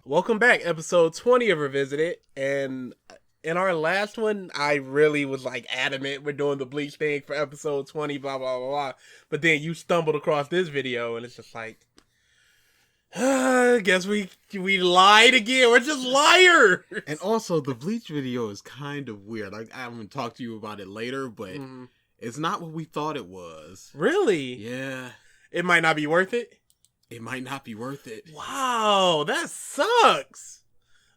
Welcome back, episode 20 of Revisited. And in our last one, I really was like adamant we're doing the Bleach thing for episode 20, blah, blah, blah, blah. But then you stumbled across this video and it's just like, I guess we lied again. We're just liars. And also, the Bleach video is kind of weird. I'm going to talk to you about it later, but it's not what we thought it was. Really? Yeah. It might not be worth it? It might not be worth it. Wow, that sucks.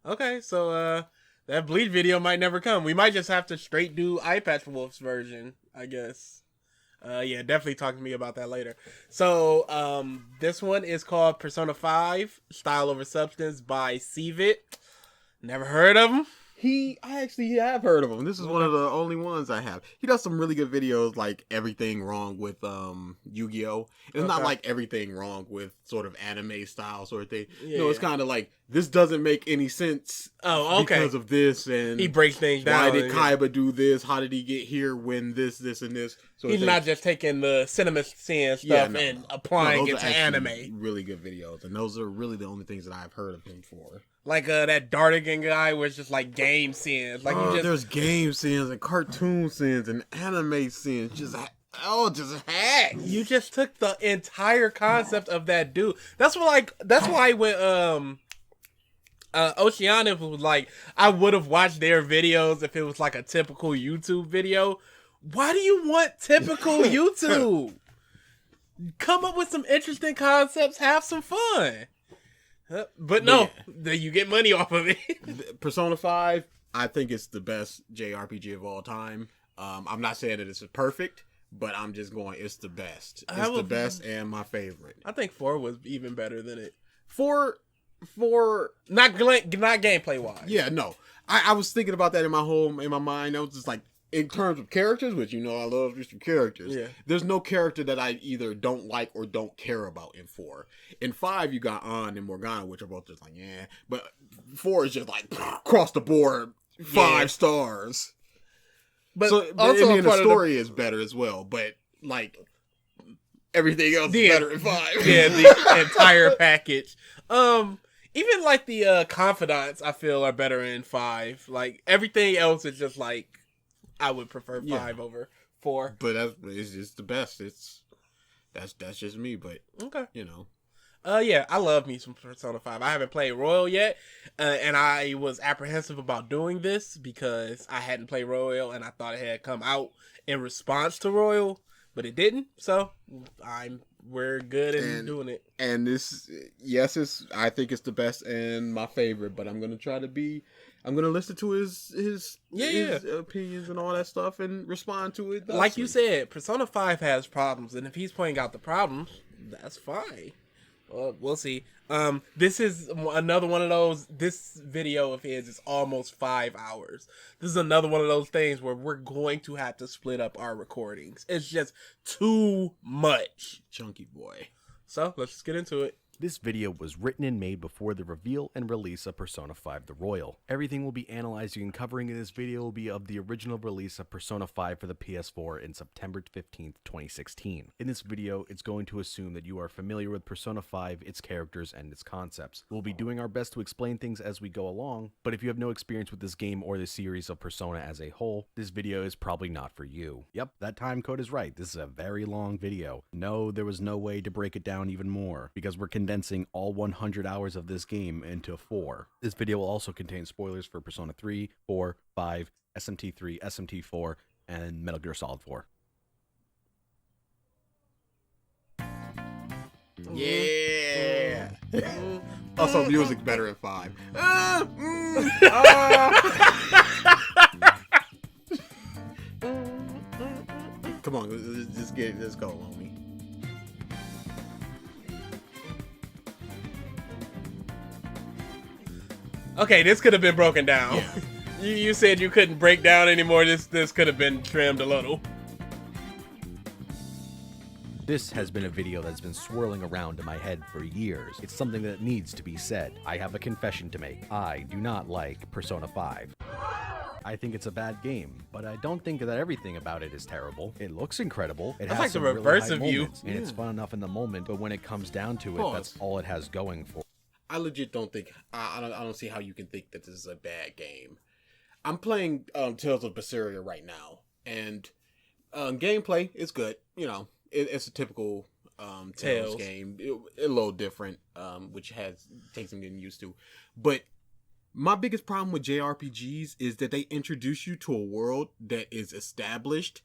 Okay, so that Bleach video might never come. We might just have to straight do Eye Patch Wolf's version, I guess. Yeah, definitely talk to me about that later. So, this one is called Persona 5, Style Over Substance by Cvit. Never heard of him. I actually have heard of him. This is one of the only ones I have. He does some really good videos, like Everything Wrong with Yu-Gi-Oh! It's not like Everything Wrong with sort of anime style sort of thing. Yeah. No, it's kind of like, this doesn't make any sense because of this, and he breaks things down. Why did Kaiba do this? How did he get here when this, and this? So he's not just taking the cinema scene stuff and applying it to anime. Really good videos, and those are really the only things that I've heard of him for. Like that Dardigan guy was just like game scenes. Like there's game scenes and cartoon scenes and anime scenes. Just hack. You just took the entire concept of that dude. That's why when Oceanic was like, I would have watched their videos if it was like a typical YouTube video. Why do you want typical YouTube? Come up with some interesting concepts. Have some fun. But no, you get money off of it. Persona 5, I think it's the best JRPG of all time. I'm not saying that it's perfect, but I'm just going, it's the best. It's the best and my favorite. I think 4 was even better than it. 4 not gameplay wise. Yeah, no. I was thinking about that in my mind. I was just like, in terms of characters, which I love just characters. Yeah. There's no character that I either don't like or don't care about in 4. In 5, you got An and Morgana, which are both just like, yeah. But 4 is just like across the board, 5 stars. But also the story is better as well. But like everything else is better in 5. Yeah, the entire package. Even like the confidants, I feel are better in 5. Like everything else is just like, I would prefer 5 over 4. But it's just the best. That's just me, but okay. Yeah, I love me some Persona 5. I haven't played Royal yet, and I was apprehensive about doing this because I hadn't played Royal and I thought it had come out in response to Royal, but it didn't. So we're good in doing it. And I think it's the best and my favorite, but I'm gonna listen to his opinions and all that stuff and respond to it. Like you said, Persona 5 has problems, and if he's pointing out the problems, that's fine. We'll see. This is another one of those. This video of his is almost 5 hours. This is another one of those things where we're going to have to split up our recordings. It's just too much. Chunky boy. So let's just get into it. This video was written and made before the reveal and release of Persona 5 The Royal. Everything we'll be analyzing and covering in this video will be of the original release of Persona 5 for the PS4 in September 15th, 2016. In this video, it's going to assume that you are familiar with Persona 5, its characters, and its concepts. We'll be doing our best to explain things as we go along, but if you have no experience with this game or the series of Persona as a whole, this video is probably not for you. Yep, that time code is right. This is a very long video. No, there was no way to break it down even more, because we're condensing all 100 hours of this game into 4. This video will also contain spoilers for Persona 3, 4, 5, SMT3, SMT4, and Metal Gear Solid 4. Yeah. Also, music better at 5. Come on, let's go, homie. Okay, this could have been broken down. Yeah. You said you couldn't break down anymore. This could have been trimmed a little. This has been a video that's been swirling around in my head for years. It's something that needs to be said. I have a confession to make. I do not like Persona 5. I think it's a bad game, but I don't think that everything about it is terrible. It looks incredible. It has like the some reverse really high of you. moments, and it's fun enough in the moment, but when it comes down to it, that's all it has going for. I legit don't think I don't see how you can think that this is a bad game. I'm playing Tales of Berseria right now, and gameplay is good. You know, it's a typical Tales game. A little different, which takes some getting used to. But my biggest problem with JRPGs is that they introduce you to a world that is established,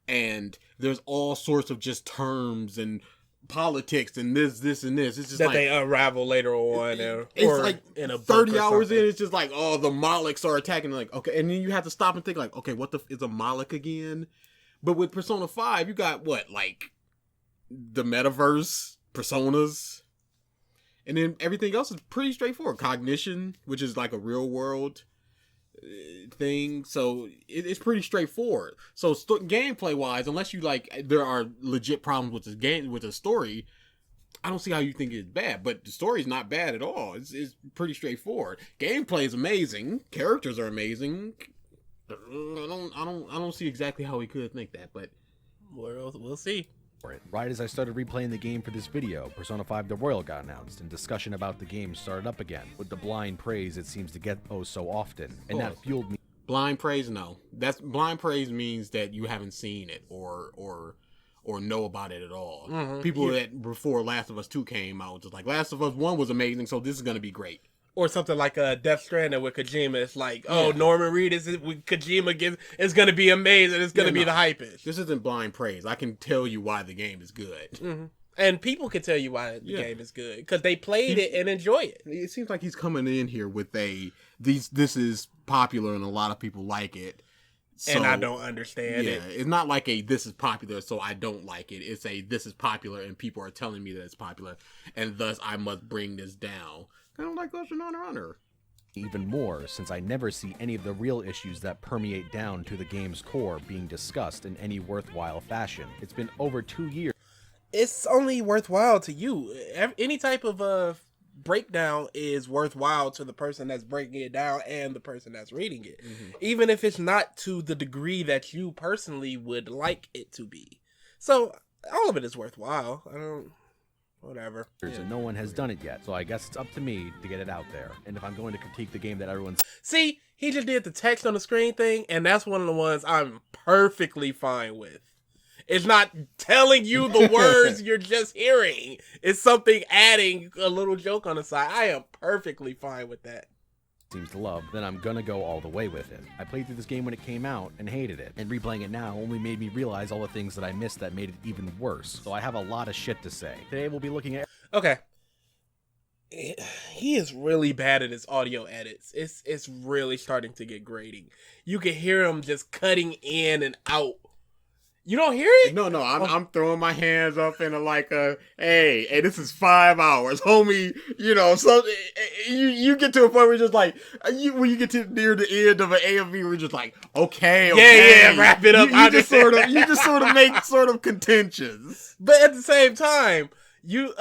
and there's all sorts of just terms and politics and this and this. It's just that like, they unravel later on. It's like in a 30 hours in, it's just like, oh, the Molochs are attacking. Like, okay, and then you have to stop and think like, okay, what is a Moloch again? But with Persona 5, you got what, like the metaverse, personas, and then everything else is pretty straightforward. Cognition, which is like a real world thing, so it's pretty straightforward. So gameplay wise, unless you like, there are legit problems with this game, with the story, I don't see how you think it's bad. But the story's not bad at all. It's pretty straightforward. Gameplay is amazing. Characters are amazing. I don't see exactly how he could think that, but we'll see. Right as I started replaying the game for this video, Persona 5 The Royal got announced, and discussion about the game started up again, with the blind praise it seems to get so often, and that fueled me. Blind praise, no. That's blind praise means that you haven't seen it or know about it at all. Mm-hmm. People that before Last of Us 2 came out, just like Last of Us 1 was amazing, so this is gonna be great. Or something like Death Stranding with Kojima. It's like, Norman Reedus with Kojima it's going to be amazing. It's going to be the hypest. This isn't blind praise. I can tell you why the game is good. Mm-hmm. And people can tell you why the game is good because they played it and enjoy it. It seems like he's coming in here with this is popular and a lot of people like it. So, and I don't understand it. It's not like this is popular, so I don't like it. It's this is popular and people are telling me that it's popular, and thus I must bring this down. Kind of like Ghost of Honor. Even more, since I never see any of the real issues that permeate down to the game's core being discussed in any worthwhile fashion. It's been over 2 years. It's only worthwhile to you. Any type of breakdown is worthwhile to the person that's breaking it down and the person that's reading it. Mm-hmm. Even if it's not to the degree that you personally would like it to be. So, all of it is worthwhile. Whatever. And no one has done it yet, so I guess it's up to me to get it out there. And if I'm going to critique the game that everyone's... See, he just did the text on the screen thing, and that's one of the ones I'm perfectly fine with. It's not telling you the words you're just hearing. It's something adding a little joke on the side. I am perfectly fine with that. Seems to love, then I'm gonna go all the way with it. I played through this game when it came out and hated it, and replaying it now only made me realize all the things that I missed that made it even worse. So I have a lot of shit to say. Today we'll be looking at... Okay. He is really bad at his audio edits. It's really starting to get grating. You can hear him just cutting in and out. You don't hear it? No, I'm throwing my hands up in hey, this is 5 hours, homie. You know, so you get to a point where you're just like, when you get to near the end of an AMV, we're just like, okay. Yeah, wrap it up. You just sort of make sort of contentions. But at the same time, you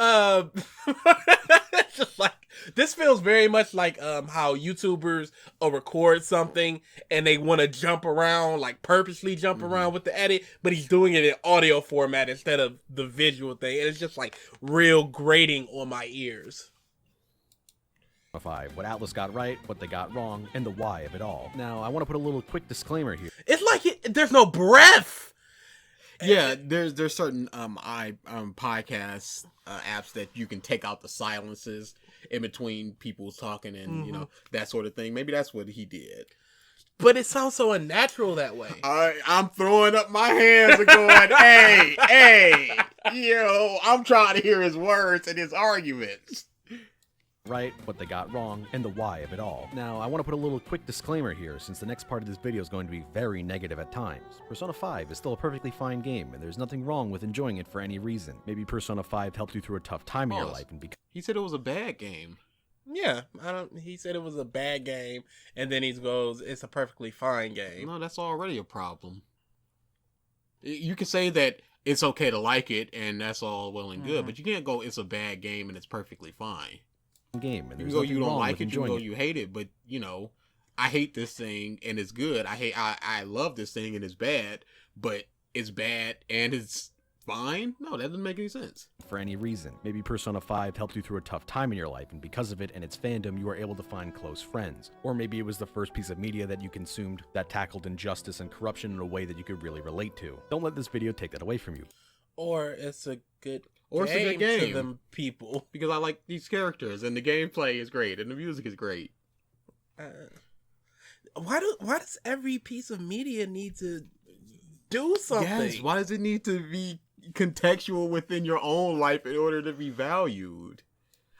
just like, this feels very much like how YouTubers record something and they want to jump around, like purposely jump around with the edit, but he's doing it in audio format instead of the visual thing. And it's just like real grating on my ears. What Atlas got right, what they got wrong, and the why of it all. Now, I want to put a little quick disclaimer here. It's like there's no breath. Yeah, there's certain podcast apps that you can take out the silences in between people talking and you know, that sort of thing. Maybe that's what he did. But it sounds so unnatural that way. I'm throwing up my hands and going, hey, I'm trying to hear his words and his arguments. Right, what they got wrong, and the why of it all. Now, I want to put a little quick disclaimer here, since the next part of this video is going to be very negative at times. Persona 5 is still a perfectly fine game, and there's nothing wrong with enjoying it for any reason. Maybe Persona 5 helped you through a tough time in your life, and he said it was a bad game. Yeah, he said it was a bad game, and then he goes, it's a perfectly fine game. No, that's already a problem. You can say that it's okay to like it, and that's all well and good, but you can't go, it's a bad game and it's perfectly fine. Game, and you can go, you don't like it, you can go, you hate it, but I hate this thing and it's good. I love this thing and it's bad, but it's bad and it's fine. No, that doesn't make any sense. For any reason. Maybe Persona 5 helped you through a tough time in your life, and because of it and its fandom, you were able to find close friends. Or maybe it was the first piece of media that you consumed that tackled injustice and corruption in a way that you could really relate to. Don't let this video take that away from you. Or it's a good game to them people. Because I like these characters, and the gameplay is great, and the music is great. Why does every piece of media need to do something? Yes, why does it need to be contextual within your own life in order to be valued?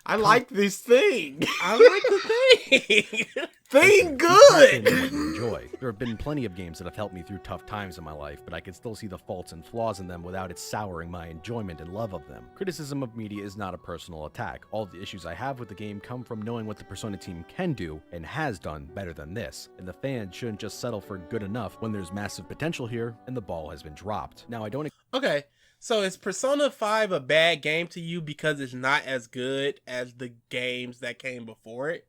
I like this thing. I like the thing. Thing good. Enjoy. There have been plenty of games that have helped me through tough times in my life, but I can still see the faults and flaws in them without it souring my enjoyment and love of them. Criticism of media is not a personal attack. All the issues I have with the game come from knowing what the Persona team can do and has done better than this, and the fans shouldn't just settle for good enough when there's massive potential here and the ball has been dropped. Now, I don't... Okay. So is Persona 5 a bad game to you because it's not as good as the games that came before it?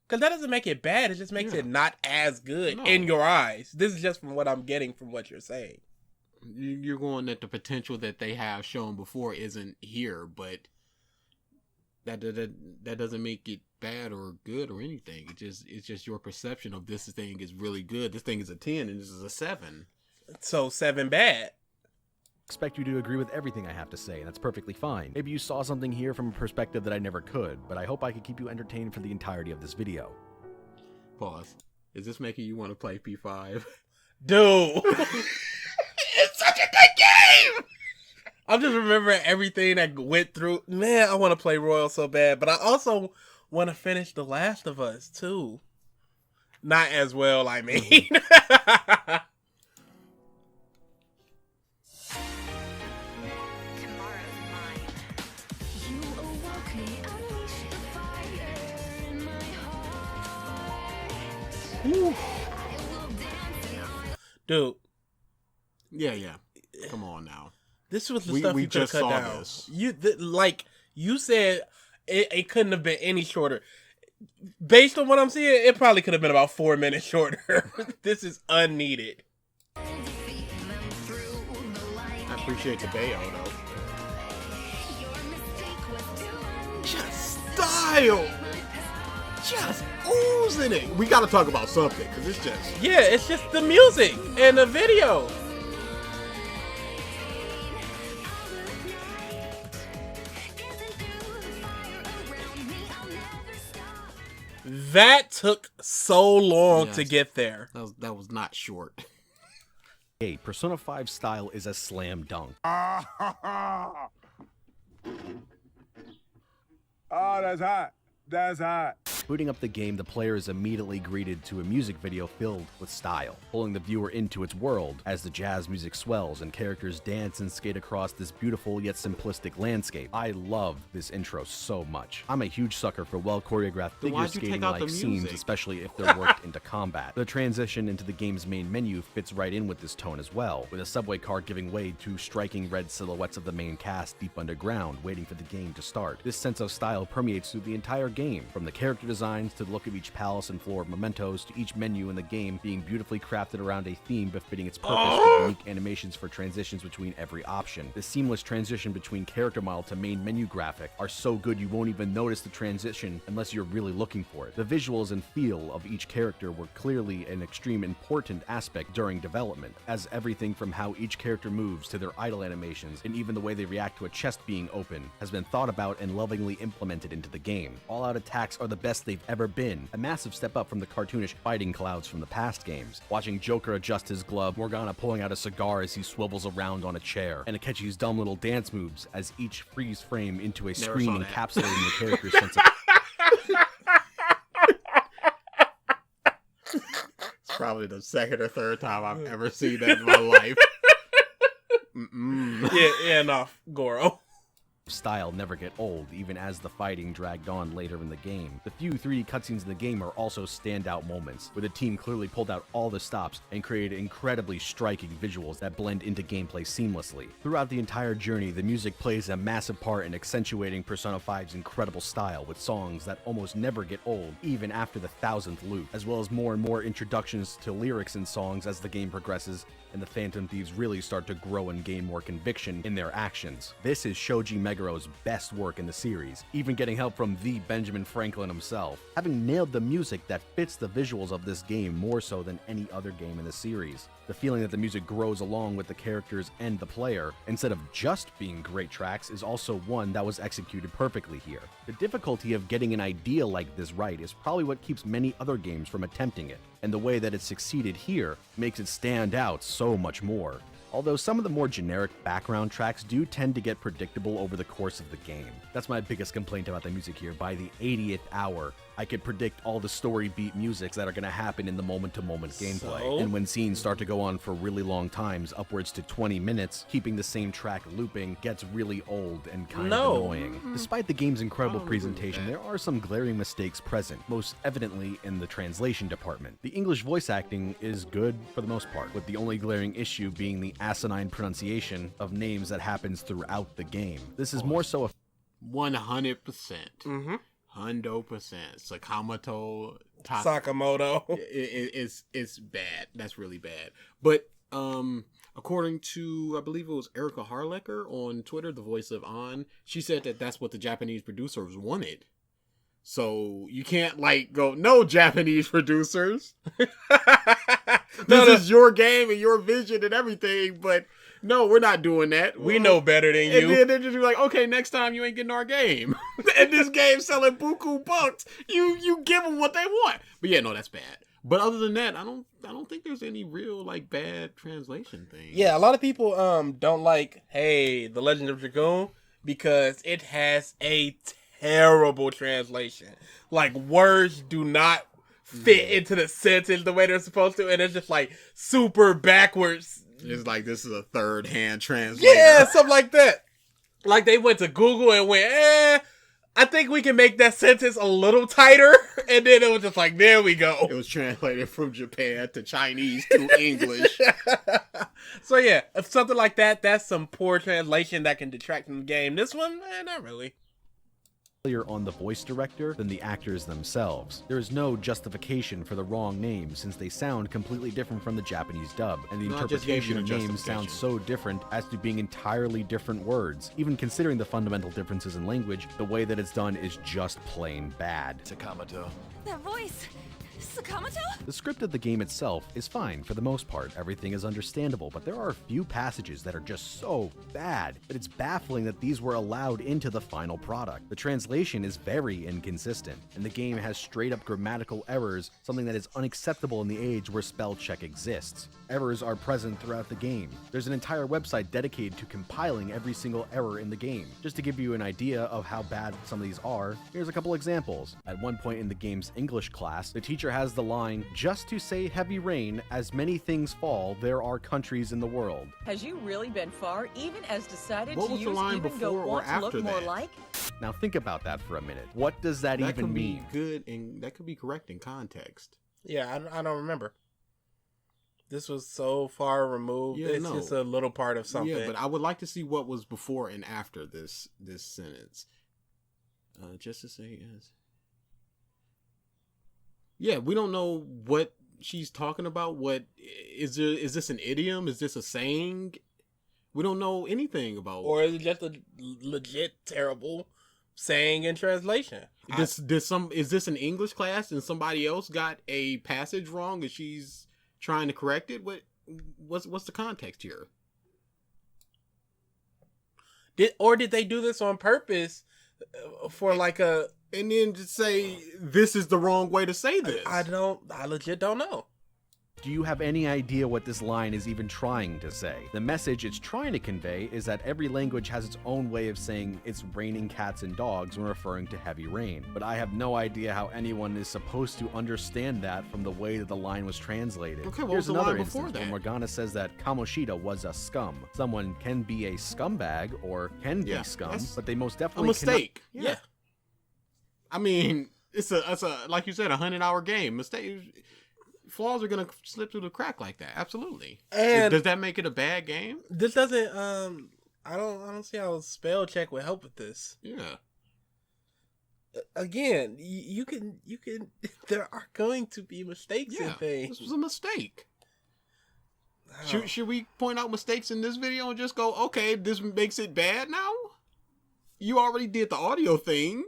Because that doesn't make it bad. It just makes it not as good in your eyes. This is just from what I'm getting from what you're saying. You're going that the potential that they have shown before isn't here, but that doesn't make it bad or good or anything. It's just your perception of this thing is really good. This thing is a 10 and this is a 7. So 7 bad. Expect you to agree with everything I have to say, and that's perfectly fine. Maybe you saw something here from a perspective that I never could, but I hope I could keep you entertained for the entirety of this video. Pause. Is this making you want to play P5? Dude! It's such a good game! I'm just remembering everything that went through. Man, I want to play Royal so bad, but I also want to finish The Last of Us, too. Not as well, I mean. Dude. Yeah. Come on now. This was the stuff you could have cut down. This. You said it couldn't have been any shorter. Based on what I'm seeing, it probably could have been about 4 minutes shorter. This is unneeded. I appreciate the Bayo though. Just style. Just oozing it. We gotta talk about something, because it's just... Yeah, it's just the music and the video. That took so long to get there. That was not short. Hey, Persona 5 style is a slam dunk. Oh, that's hot. That's hot. Booting up the game, the player is immediately greeted to a music video filled with style, pulling the viewer into its world as the jazz music swells and characters dance and skate across this beautiful yet simplistic landscape. I love this intro so much. I'm a huge sucker for well-choreographed figure skating-like scenes, especially if they're worked into combat. The transition into the game's main menu fits right in with this tone as well, with a subway car giving way to striking red silhouettes of the main cast deep underground, waiting for the game to start. This sense of style permeates through the entire game, from the character designs to the look of each palace and floor of mementos to each menu in the game being beautifully crafted around a theme befitting its purpose with unique animations for transitions between every option. The seamless transition between character model to main menu graphic are so good you won't even notice the transition unless you're really looking for it. The visuals and feel of each character were clearly an extreme important aspect during development, as everything from how each character moves to their idle animations and even the way they react to a chest being open has been thought about and lovingly implemented into the game. All-out attacks are the best they've ever been, a massive step up from the cartoonish fighting clouds from the past games. Watching Joker adjust his glove, Morgana pulling out a cigar as he swivels around on a chair, and Akechi's dumb little dance moves as each freeze frame into a screen encapsulating the character's sense of... It's probably the second or third time I've ever seen that in my life. Yeah, enough, Goro. style never get old, even as the fighting dragged on later in the game. The few 3D cutscenes in the game are also standout moments, where the team clearly pulled out all the stops and created incredibly striking visuals that blend into gameplay seamlessly. Throughout the entire journey, the music plays a massive part in accentuating Persona 5's incredible style, with songs that almost never get old, even after the 1000th loop, as well as more and more introductions to lyrics and songs as the game progresses, and the Phantom Thieves really start to grow and gain more conviction in their actions. This is Shoji Megaro's best work in the series, even getting help from the Benjamin Franklin himself, having nailed the music that fits the visuals of this game more so than any other game in the series. The feeling that the music grows along with the characters and the player, instead of just being great tracks, is also one that was executed perfectly here. The difficulty of getting an idea like this right is probably what keeps many other games from attempting it, and the way that it succeeded here makes it stand out so much more. Although some of the more generic background tracks do tend to get predictable over the course of the game. That's my biggest complaint about the music here. By the 80th hour, I could predict all the story beat musics that are going to happen in the moment-to-moment gameplay. And when scenes start to go on for really long times, upwards to 20 minutes, keeping the same track looping gets really old and kind of annoying. Despite the game's incredible presentation, there are some glaring mistakes present, most evidently in the translation department. The English voice acting is good for the most part, with the only glaring issue being the asinine pronunciation of names that happens throughout the game. This is more so a 100%. 100%. Sakamoto Sakamoto. It's bad. That's really bad. But according to, I believe it was Erica Harlecker on Twitter, the voice of An, she said that that's what the Japanese producers wanted. So you can't go, no, Japanese producers. This is your game and your vision and everything, but no, we're not doing that. We know better than you. And then they're just like, okay, next time you ain't getting our game. And this game's selling buku bucks. You give them what they want. But yeah, no, that's bad. But other than that, I don't think there's any real bad translation thing. Yeah, a lot of people don't like The Legend of Dragoon because it has a terrible translation. Words do not fit into the sentence the way they're supposed to, and it's just super backwards. It's this is a third-hand translator. Yeah, something like that. They went to Google and went, I think we can make that sentence a little tighter. And then it was just there we go. It was translated from Japan to Chinese to English. So yeah, if something like that, that's some poor translation that can detract from the game. This one, not really. On the voice director than the actors themselves. There is no justification for the wrong names since they sound completely different from the Japanese dub, and the interpretation of names sounds so different as to being entirely different words. Even considering the fundamental differences in language, the way that it's done is just plain bad. Sakamoto. That voice. Sakamoto? The script of the game itself is fine for the most part. Everything is understandable, but there are a few passages that are just so bad that it's baffling that these were allowed into the final product. The translation is very inconsistent, and the game has straight up grammatical errors, something that is unacceptable in the age where spell check exists. Errors are present throughout the game. There's an entire website dedicated to compiling every single error in the game. Just to give you an idea of how bad some of these are, here's a couple examples. At one point in the game's English class, the teacher has the line, "Just to say heavy rain, as many things fall, there are countries in the world." Has you really been far, even as decided What to was the use line even go before or want to look after more that? like? Now think about that for a minute. What does that even mean? Good, and that could be correct in context. Yeah, I don't remember. This was so far removed. Yeah, It's just a little part of something. Yeah, but I would like to see what was before and after this sentence. Just to say yes. Yeah, we don't know what she's talking about. What is there? Is this an idiom? Is this a saying? We don't know anything about. Or is it just a legit terrible saying in translation? Is this an English class and somebody else got a passage wrong and she's trying to correct it? What's the context here? Did they do this on purpose for a? And then just say this is the wrong way to say this. I legit don't know. Do you have any idea what this line is even trying to say? The message it's trying to convey is that every language has its own way of saying it's raining cats and dogs when referring to heavy rain. But I have no idea how anyone is supposed to understand that from the way that the line was translated. Okay, what Here's was the another line before instance that? where Morgana says that Kamoshida was a scum. Someone can be a scumbag or can be scum, that's but they most A definitely mistake. cannot. Yeah. I mean, it's a like you said, 100-hour game. Flaws are gonna slip through the crack like that. Absolutely. And does that make it a bad game? this doesn't. I don't see how spell check would help with this. Yeah. Again, you can. There are going to be mistakes in Yeah. things. This was a mistake. Should we point out mistakes in this video and just go, okay, this makes it bad now? You already did the audio thing.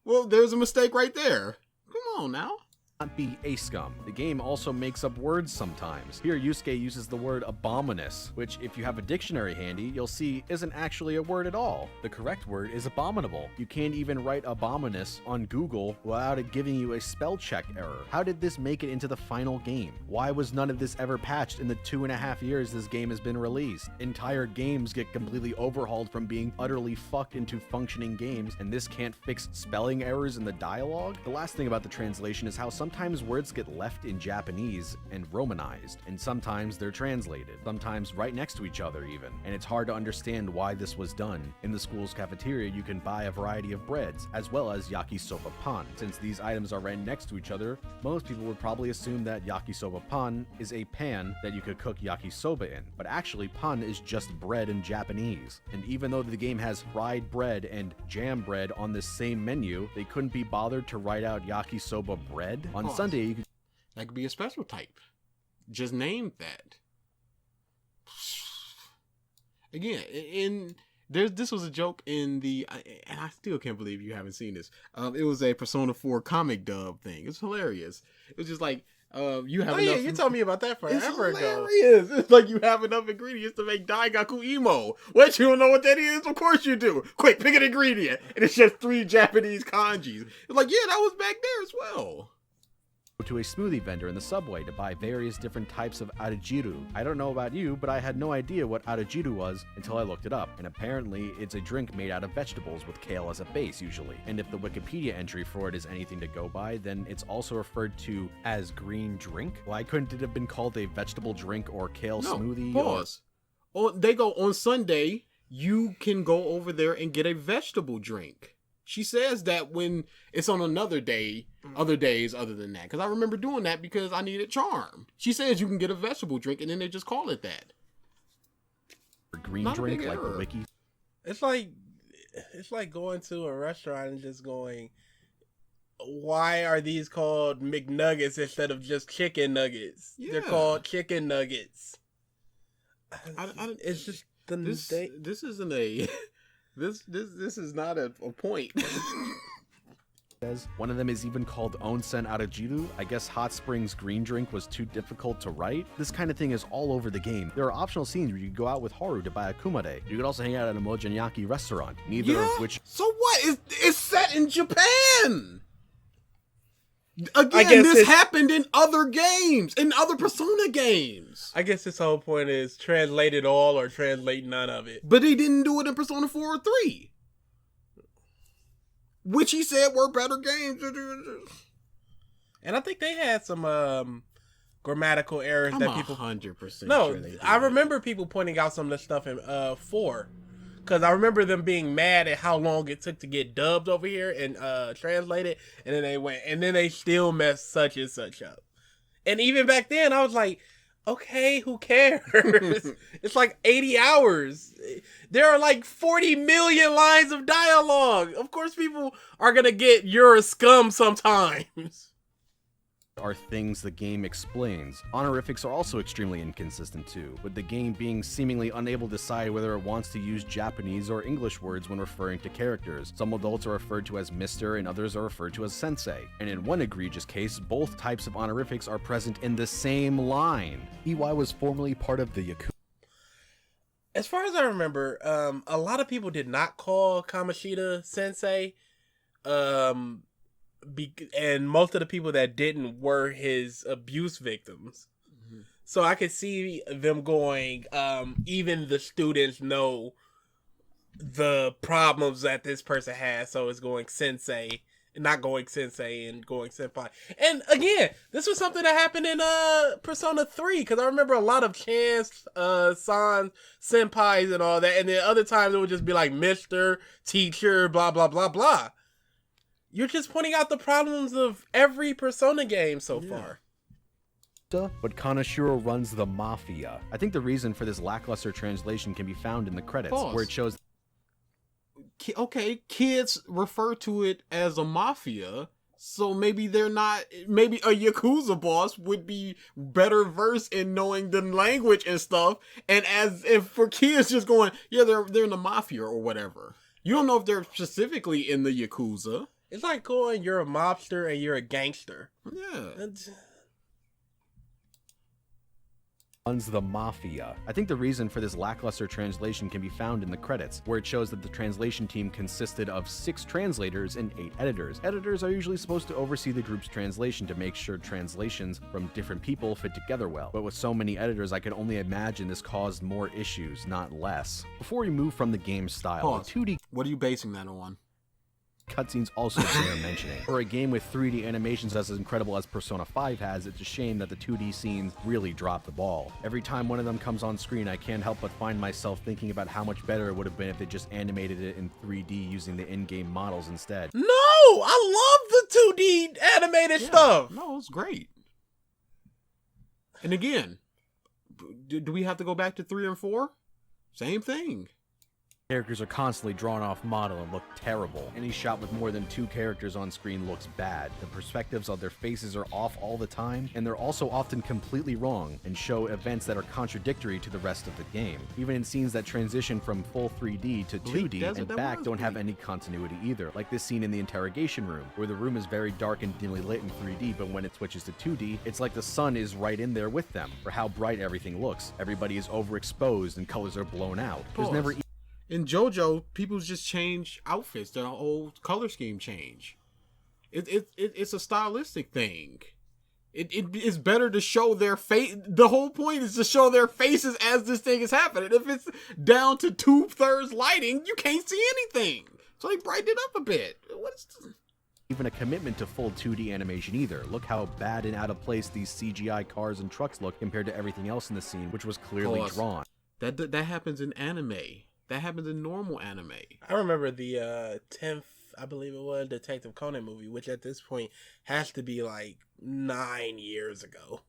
Well, there's a mistake right there. Come on now. Not be a scum. The game also makes up words sometimes. Here, Yusuke uses the word abominous, which if you have a dictionary handy, you'll see isn't actually a word at all. The correct word is abominable. You can't even write abominous on Google without it giving you a spell check error. How did this make it into the final game? Why was none of this ever patched in the 2.5 years this game has been released? Entire games get completely overhauled from being utterly fucked into functioning games, and this can't fix spelling errors in the dialogue? The last thing about the translation is how sometimes words get left in Japanese and Romanized, and sometimes they're translated, sometimes right next to each other even, and it's hard to understand why this was done. In the school's cafeteria, you can buy a variety of breads, as well as yakisoba pan. Since these items are right next to each other, most people would probably assume that yakisoba pan is a pan that you could cook yakisoba in, but actually pan is just bread in Japanese. And even though the game has fried bread and jam bread on this same menu, they couldn't be bothered to write out yakisoba bread. On Sunday, you could That could be a special type. Just name that. Again, this was a joke in the, and I still can't believe you haven't seen this. It was a Persona 4 comic dub thing. It's hilarious. It was just like, you have enough. You told me about that It's forever ago. hilarious. It's like you have enough ingredients to make Daigaku emo. What, you don't know what that is? Of course you do. Quick, pick an ingredient. And it's just 3 Japanese kanjis. It's like, yeah, that was back there as well. to a smoothie vendor in the subway to buy various different types of arajiru. I don't know about you, but I had no idea what arajiru was until I looked it up, and apparently it's a drink made out of vegetables with kale as a base usually. And if the Wikipedia entry for it is anything to go by, then it's also referred to as green drink. Why couldn't it have been called a vegetable drink or kale smoothie? Pause. They go on Sunday, you can go over there and get a vegetable drink. She says that when it's on another day, other days other than that. Because I remember doing that because I needed charm. She says you can get a vegetable drink and then they just call it that. Green Not a drink big like error. the wiki. It's like going to a restaurant and just going, why are these called McNuggets instead of just chicken nuggets? Yeah. They're called chicken nuggets. It's just this isn't a this is not a point. Says one of them is even called Onsen Arajiru. I guess Hot Springs green drink was too difficult to write. This kind of thing is all over the game. There are optional scenes where you go out with Haru to buy a kumare. You could also hang out at a Mojanyaki restaurant, neither of which... So what? It's set in Japan. Again, guess this happened in other games, in other Persona games. I guess this whole point is translate it all or translate none of it. But he didn't do it in Persona 4 or 3. Which he said were better games. And I think they had some grammatical errors I'm that people... 100% No, sure they did. I remember people pointing out some of the stuff in 4. Because I remember them being mad at how long it took to get dubbed over here and translated. And then they went, and then they still messed such and such up. And even back then, I was like, okay, who cares? It's like 80 hours. There are like 40 million lines of dialogue. Of course, people are going to get you're a scum sometimes. are things the game explains. Honorifics are also extremely inconsistent too, with the game being seemingly unable to decide whether it wants to use Japanese or English words when referring to characters. Some adults are referred to as Mr. and others are referred to as Sensei. And in one egregious case, both types of honorifics are present in the same line. EY was formerly part of the Yakuza. As far as I remember, a lot of people did not call Kamoshida Sensei. And most of the people that didn't were his abuse victims. So I could see them going, even the students know the problems that this person has, so it's going sensei, not going sensei and going senpai. And again, this was something that happened in Persona 3, because I remember a lot of chants, sans, senpais and all that, and then other times it would just be like Mr. Teacher, blah, blah, blah, blah. You're just pointing out the problems of every Persona game so far. But Kaneshiro runs the Mafia. I think the reason for this lackluster translation can be found in the credits, where it shows... Okay, kids refer to it as a mafia, so maybe they're not. Maybe a Yakuza boss would be better versed in knowing the language and stuff. And as if for kids just going, yeah, they're in the mafia or whatever. You don't know if they're specifically in the Yakuza. It's like going, you're a mobster and you're a gangster. Yeah. Runs the Mafia. I think the reason for this lackluster translation can be found in the credits, where it shows that the translation team consisted of 6 translators and 8 editors. Editors are usually supposed to oversee the group's translation to make sure translations from different people fit together well. But with so many editors, I can only imagine this caused more issues, not less. Before we move from the game style, 2D... What are you basing that on? Cutscenes also bear mentioning. For a game with 3D animations as incredible as Persona 5 has, it's a shame that the 2D scenes really drop the ball. Every time one of them comes on screen, I can't help but find myself thinking about how much better it would have been if they just animated it in 3D using the in-game models instead. No! I love the 2D animated stuff! No, it's great. And again, do we have to go back to 3 and 4? Same thing. Characters are constantly drawn off model and look terrible. Any shot with more than 2 characters on screen looks bad. The perspectives of their faces are off all the time, and they're also often completely wrong and show events that are contradictory to the rest of the game. Even in scenes that transition from full 3D to 2D and back don't have any continuity either, like this scene in the interrogation room, where the room is very dark and dimly lit in 3D, but when it switches to 2D, it's like the sun is right in there with them, for how bright everything looks. Everybody is overexposed and colors are blown out. There's never in JoJo, people just change outfits. Their whole color scheme change. It's a stylistic thing. It is better to show their face. The whole point is to show their faces as this thing is happening. If it's down to 2/3 lighting, you can't see anything. So they brighten it up a bit. What is this? Even a commitment to full 2D animation either. Look how bad and out of place these CGI cars and trucks look compared to everything else in the scene, which was clearly drawn. That happens in anime. That happens in normal anime. I remember the 10th, I believe it was, Detective Conan movie, which at this point has to be like 9 years ago.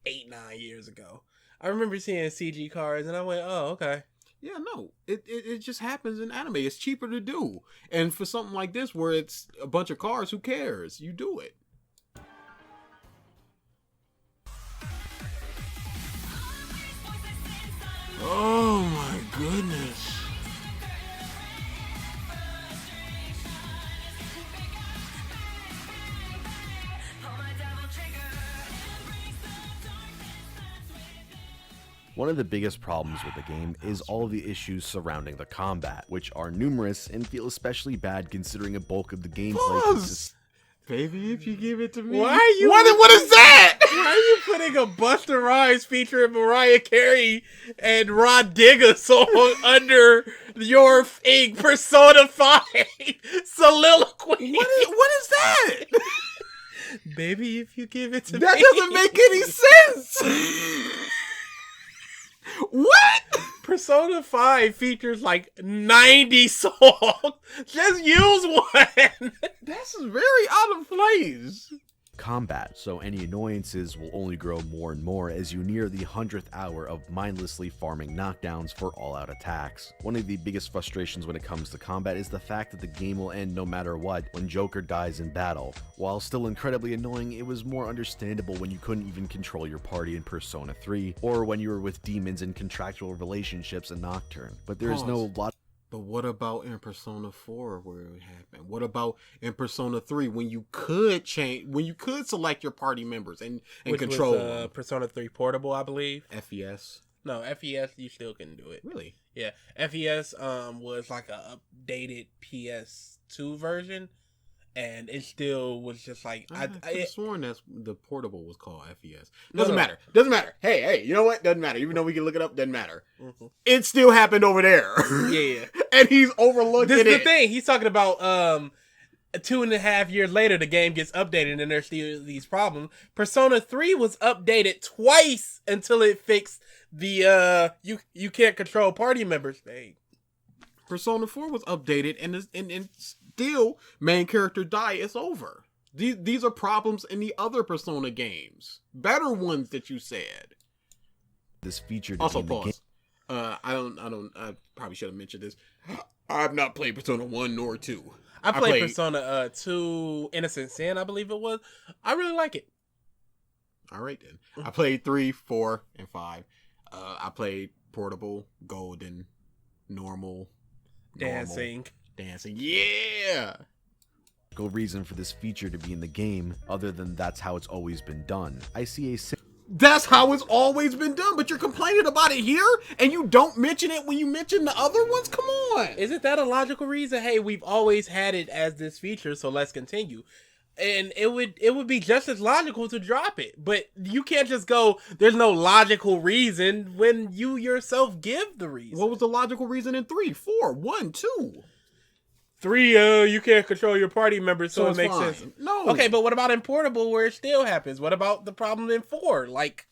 8-9 years ago. I remember seeing CG cars and I went, oh, okay. Yeah, no. It just happens in anime. It's cheaper to do. And for something like this where it's a bunch of cars, who cares? You do it. Oh my goodness. One of the biggest problems with the game is all of the issues surrounding the combat, which are numerous and feel especially bad considering a bulk of the gameplay consists... Baby, if you give it to me. Why are you? What is that? Why are you putting a Busta Rhymes featuring Mariah Carey and Rod Digger song under your Persona 5 soliloquy? What is that? Baby, if you give it to me. That doesn't make any sense. What? Persona 5 features like 90 songs. Just use one. That's very out of place. Combat, so any annoyances will only grow more and more as you near the 100th hour of mindlessly farming knockdowns for all-out attacks. One of the biggest frustrations when it comes to combat is the fact that the game will end no matter what when Joker dies in battle. While still incredibly annoying, it was more understandable when you couldn't even control your party in Persona 3, or when you were with demons in contractual relationships in Nocturne. But there's no lot. But what about in Persona 4 where it happened? What about in Persona 3 when you could select your party members and which control was, Persona 3 Portable, I believe. FES? No, FES you still can do it. Really? Yeah. FES was like a updated PS2 version. and it still was just like I could have sworn that's the portable was called FES. No. Matter. Doesn't matter. Hey, you know what? Doesn't matter. Even though we can look it up, doesn't matter. Mm-hmm. It still happened over there. Yeah. And he's overlooking it. This is the thing. He's talking about 2.5 years later, the game gets updated and there's still these problems. Persona 3 was updated twice until it fixed the you can't control party members thing. Persona 4 was updated and still main character die, it's over. These are problems in the other Persona games. Better ones that you said. This feature also pause. I probably should have mentioned this. I've not played Persona 1 nor 2. I played Persona 2 Innocent Sin, I believe it was. I really like it. All right then. I played 3, 4, and 5. I played Portable, Golden, Normal. Dancing. Yeah. No reason for this feature to be in the game other than that's how it's always been done. I see That's how it's always been done, but you're complaining about it here and you don't mention it when you mention the other ones? Come on. Isn't that a logical reason? Hey, we've always had it as this feature, so let's continue. And it would be just as logical to drop it. But you can't just go, there's no logical reason when you yourself give the reason. What was the logical reason in 3, 4, 1, 2? 3, you can't control your party members, so it makes fine. sense. No. Okay, but what about in Portable where it still happens? What about the problem in 4? Like,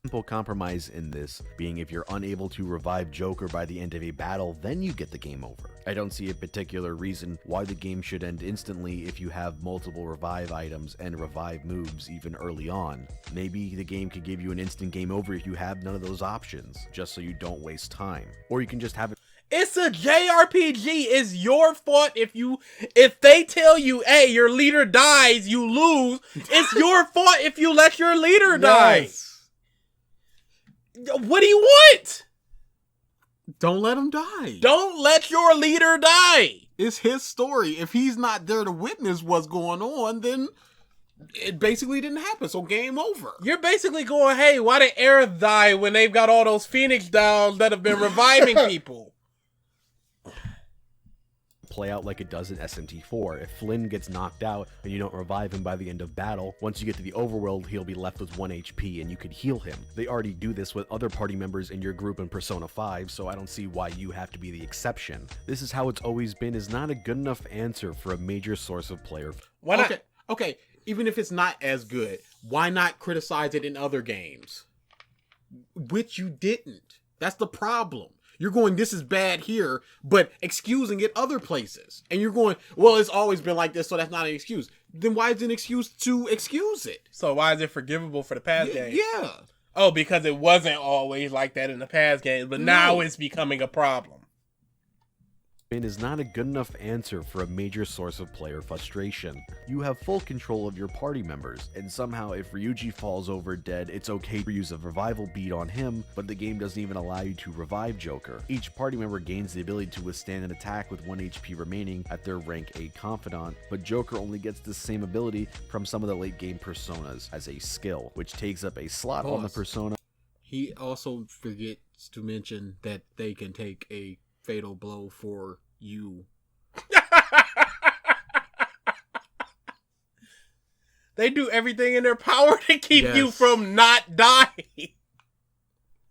simple compromise in this being if you're unable to revive Joker by the end of a battle, then you get the game over. I don't see a particular reason why the game should end instantly if you have multiple revive items and revive moves even early on. Maybe the game could give you an instant game over if you have none of those options, just so you don't waste time. Or you can just have it. it's a JRPG. It's your fault if they tell you, hey, your leader dies, you lose. It's your fault if you let your leader die. What do you want? Don't let him die. Don't let your leader die. It's his story. If he's not there to witness what's going on, then it basically didn't happen. So game over. You're basically going, hey, why did Aerith die when they've got all those Phoenix Downs that have been reviving people? Play out like it does in SMT4. If Flynn gets knocked out and you don't revive him by the end of battle, once you get to the overworld, he'll be left with 1 HP and you could heal him. They already do this with other party members in your group in Persona 5, so I don't see why you have to be the exception. This is how it's always been is not a good enough answer for a major source of player. Why not? Okay, even if it's not as good, why not criticize it in other games? Which you didn't. That's the problem. You're going, this is bad here, but excusing it other places. And you're going, well, it's always been like this, so that's not an excuse. Then why is it an excuse to excuse it? So why is it forgivable for the past game? Yeah. Oh, because it wasn't always like that in the past games, but now it's becoming a problem. Is not a good enough answer for a major source of player frustration. You have full control of your party members, and somehow if Ryuji falls over dead, it's okay to use a revival bead on him, but the game doesn't even allow you to revive Joker. Each party member gains the ability to withstand an attack with 1 HP remaining at their rank A confidant, but Joker only gets the same ability from some of the late game personas as a skill, which takes up a slot on the persona. He also forgets to mention that they can take a fatal blow for you. They do everything in their power to keep you from not dying.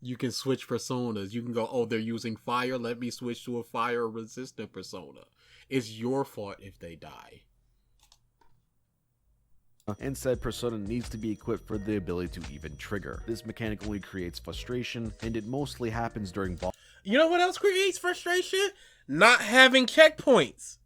You can switch personas. You can go, oh, they're using fire. Let me switch to a fire resistant persona. It's your fault if they die. And said persona needs to be equipped for the ability to even trigger. This mechanic only creates frustration, and it mostly happens during boss. You know what else creates frustration? Not having checkpoints.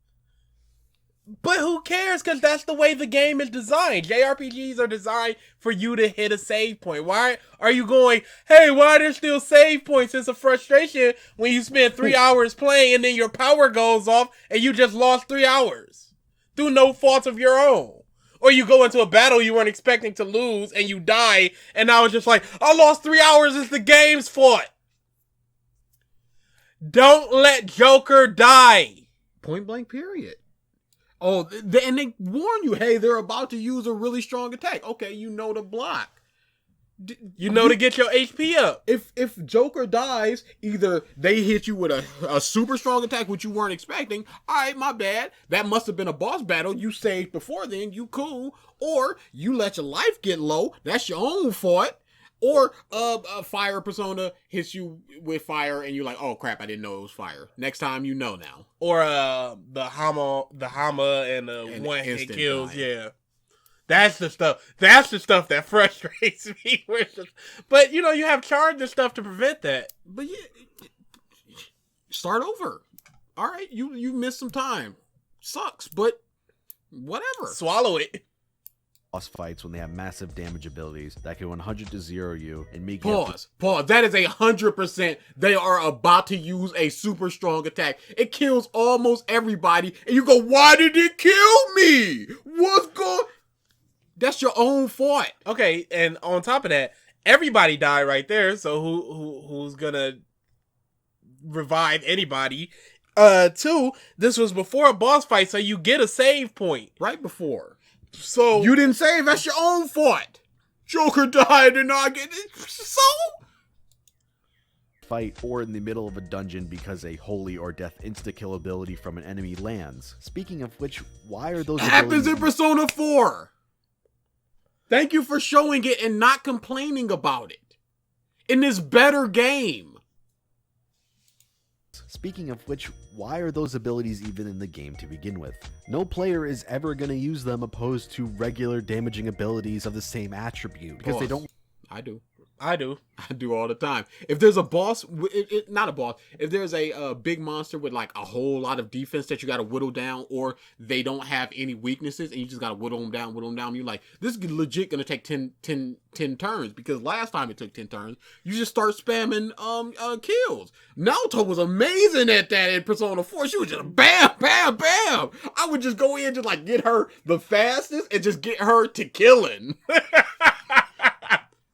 But who cares, because that's the way the game is designed. JRPGs are designed for you to hit a save point. Why are you going, hey, why are there still save points? It's a frustration when you spend 3 hours playing and then your power goes off and you just lost 3 hours through no fault of your own. Or you go into a battle you weren't expecting to lose and you die, and now it's just like, I lost 3 hours, it's the game's fault. Don't let Joker die. Point blank, period. Oh, and they warn you, hey, they're about to use a really strong attack. Okay, you know the block. You know to get your HP up. If Joker dies, either they hit you with a super strong attack which you weren't expecting. All right, my bad. That must have been a boss battle you saved before then. You cool. Or you let your life get low. That's your own fault. Or a fire persona hits you with fire and you're like, oh crap, I didn't know it was fire. Next time you know now. Or the Hama and the one hit kills. Die. Yeah. That's the stuff. That's the stuff that frustrates me. But you have charge and stuff to prevent that. But yeah, start over. All right, you missed some time. Sucks, but whatever. Swallow it. Boss fights when they have massive damage abilities that can 100 to 0 you and make Pause. That is 100%. They are about to use a super strong attack. It kills almost everybody, and you go, "Why did it kill me? What's going?" That's your own fault. Okay, and on top of that, everybody died right there. So who's gonna revive anybody? 2, this was before a boss fight, so you get a save point Right before. So You didn't save. That's your own fault. Joker died and I get it. So fight or in the middle of a dungeon because a holy or death insta-kill ability from an enemy lands. Speaking of which, why are those happens in abilities... Persona 4. Thank you for showing it and not complaining about it. In this better game. Speaking of which, why are those abilities even in the game to begin with? No player is ever going to use them opposed to regular damaging abilities of the same attribute because they don't... I do. I do all the time. If there's a boss, not a boss, if there's a big monster with like a whole lot of defense that you got to whittle down, or they don't have any weaknesses and you just got to whittle them down, you're like, this is legit going to take 10 turns, because last time it took 10 turns, you just start spamming kills. Naoto was amazing at that in Persona 4. She was just bam, bam, bam. I would just go in to like get her the fastest and just get her to killing.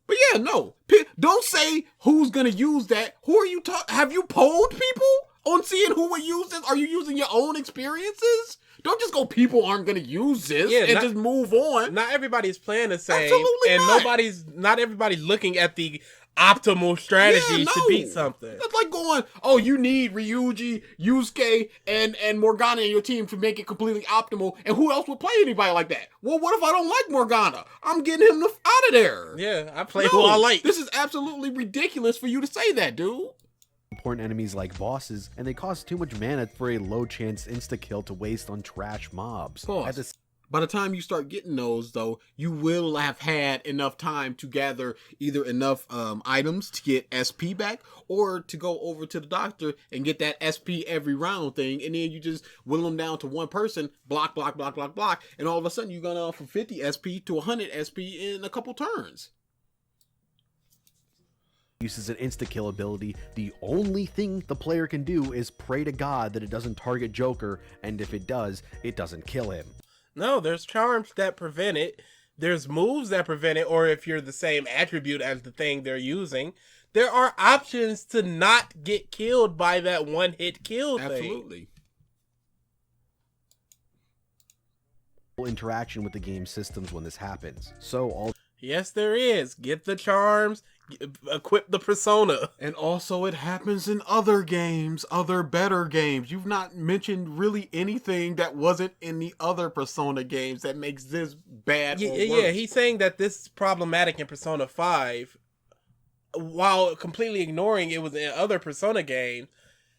But yeah, no. Don't say who's gonna use that. Who are you talking? Have you polled people on seeing who would use this? Are you using your own experiences? Don't just go, people aren't gonna use this and just move on. Not everybody's playing the same. Absolutely and not everybody's looking at the optimal strategies to beat something. It's like going, oh, you need Ryuji, Yusuke, and Morgana in your team to make it completely optimal. And who else would play anybody like that? Well, what if I don't like Morgana? I'm getting him out of there. Yeah, I play who I like. This is absolutely ridiculous for you to say that, dude. Important enemies like bosses, and they cost too much mana for a low chance insta-kill to waste on trash mobs. By the time you start getting those, though, you will have had enough time to gather either enough items to get SP back, or to go over to the doctor and get that SP every round thing, and then you just whittle them down to one person, block, and all of a sudden you're going from 50 SP to 100 SP in a couple turns. Uses an insta-kill ability, the only thing the player can do is pray to God that it doesn't target Joker, and if it does, it doesn't kill him. No, there's charms that prevent it. There's moves that prevent it, or if you're the same attribute as the thing they're using, there are options to not get killed by that one-hit kill thing. Absolutely. Interaction with the game systems when this happens. Yes, there is. Get the charms, equip the persona. And also it happens in other games, other better games. You've not mentioned really anything that wasn't in the other Persona games that makes this bad or worse. Yeah, he's saying that this is problematic in Persona 5 while completely ignoring it was in other Persona games.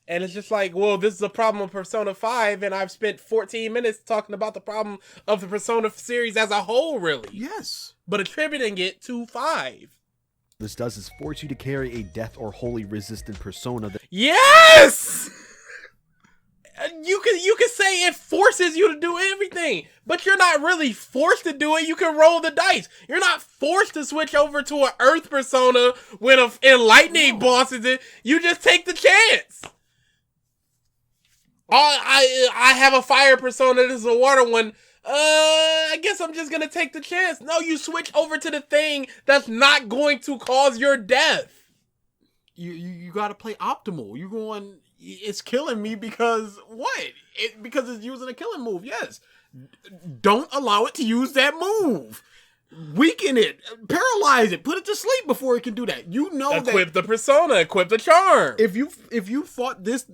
And it's just like, well, this is a problem of Persona 5, and I've spent 14 minutes talking about the problem of the Persona series as a whole, really. Yes. But attributing it to 5. This does is force you to carry a death or holy resistant persona that... Yes! You can say it forces you to do everything, but you're not really forced to do it. You can roll the dice. You're not forced to switch over to an Earth persona when an enlightening boss is it. You just take the chance. I have a fire persona. This is a water one. I guess I'm just gonna take the chance. No, you switch over to the thing that's not going to cause your death. You gotta play optimal. You're going, it's killing me because what? Because it's using a killing move. Yes. Don't allow it to use that move. weaken it, paralyze it, put it to sleep before it can do that. You know Equip the persona, equip the charm. If you fought this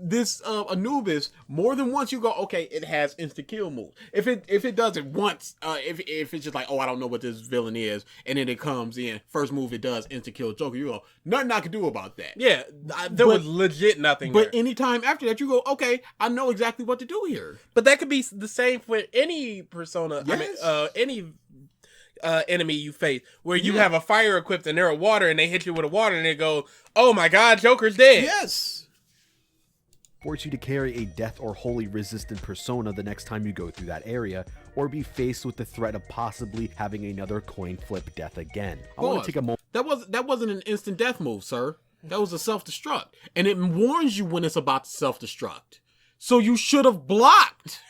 Anubis more than once, you go, okay, it has insta kill moves. If it does it once, if it's just like, oh, I don't know what this villain is, and then it comes in, first move it does insta kill Joker, you go, nothing I can do about that. Yeah, there was legit nothing. But there. anytime after that, you go, okay, I know exactly what to do here. But that could be the same for any persona. Yes. I mean, any enemy you face, where you have a fire equipped and they're a water, and they hit you with a water, and they go, "Oh my God, Joker's dead." Yes. Force you to carry a death or wholly resistant persona the next time you go through that area, or be faced with the threat of possibly having another coin flip death again. I want to take a moment. That wasn't an instant death move, sir. That was a self-destruct, and it warns you when it's about to self-destruct. So you should have blocked.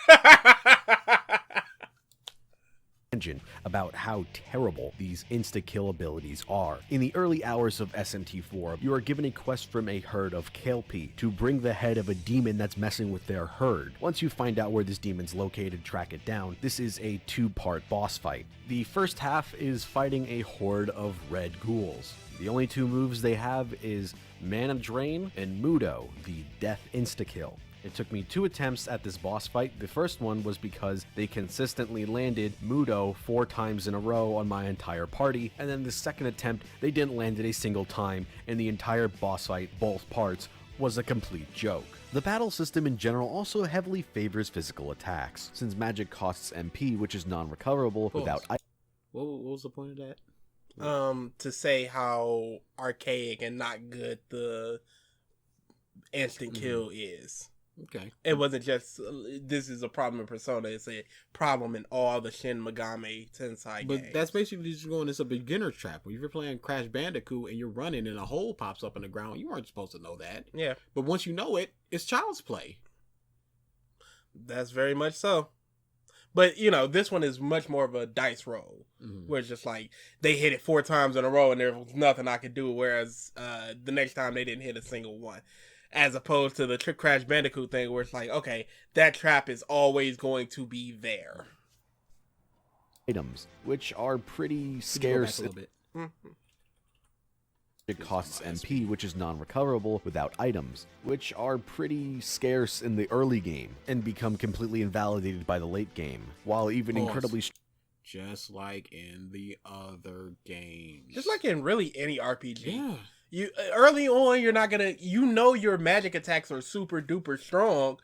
About how terrible these insta-kill abilities are. In the early hours of SMT4, you are given a quest from a herd of Kelpie to bring the head of a demon that's messing with their herd. Once you find out where this demon's located, track it down. This is a two-part boss fight. The first half is fighting a horde of red ghouls. The only two moves they have is Mana Drain and Mudo, the death insta-kill. It took me 2 attempts at this boss fight. The first one was because they consistently landed Mudo 4 times in a row on my entire party, and then the second attempt, they didn't land it a single time, and the entire boss fight, both parts, was a complete joke. The battle system in general also heavily favors physical attacks, since magic costs MP, which is non-recoverable without... What was the point of that? To say how archaic and not good the instant kill is. Okay. It wasn't just, this is a problem in Persona, it's a problem in all the Shin Megami Tensei games. But that's basically just going, it's a beginner trap. When you're playing Crash Bandicoot and you're running and a hole pops up in the ground, you weren't supposed to know that. Yeah. But once you know it, it's child's play. That's very much so. But, you know, this one is much more of a dice roll, where it's just like, they hit it 4 times in a row and there was nothing I could do, whereas the next time they didn't hit a single one. As opposed to the Crash Bandicoot thing where it's like, okay, that trap is always going to be there. Items, which are pretty scarce. A little bit. It costs MP, which is non-recoverable without items, which are pretty scarce in the early game and become completely invalidated by the late game, while even incredibly... Just like in the other games. Just like in really any RPG. Yeah. You early on, you're not gonna, you know, your magic attacks are super duper strong,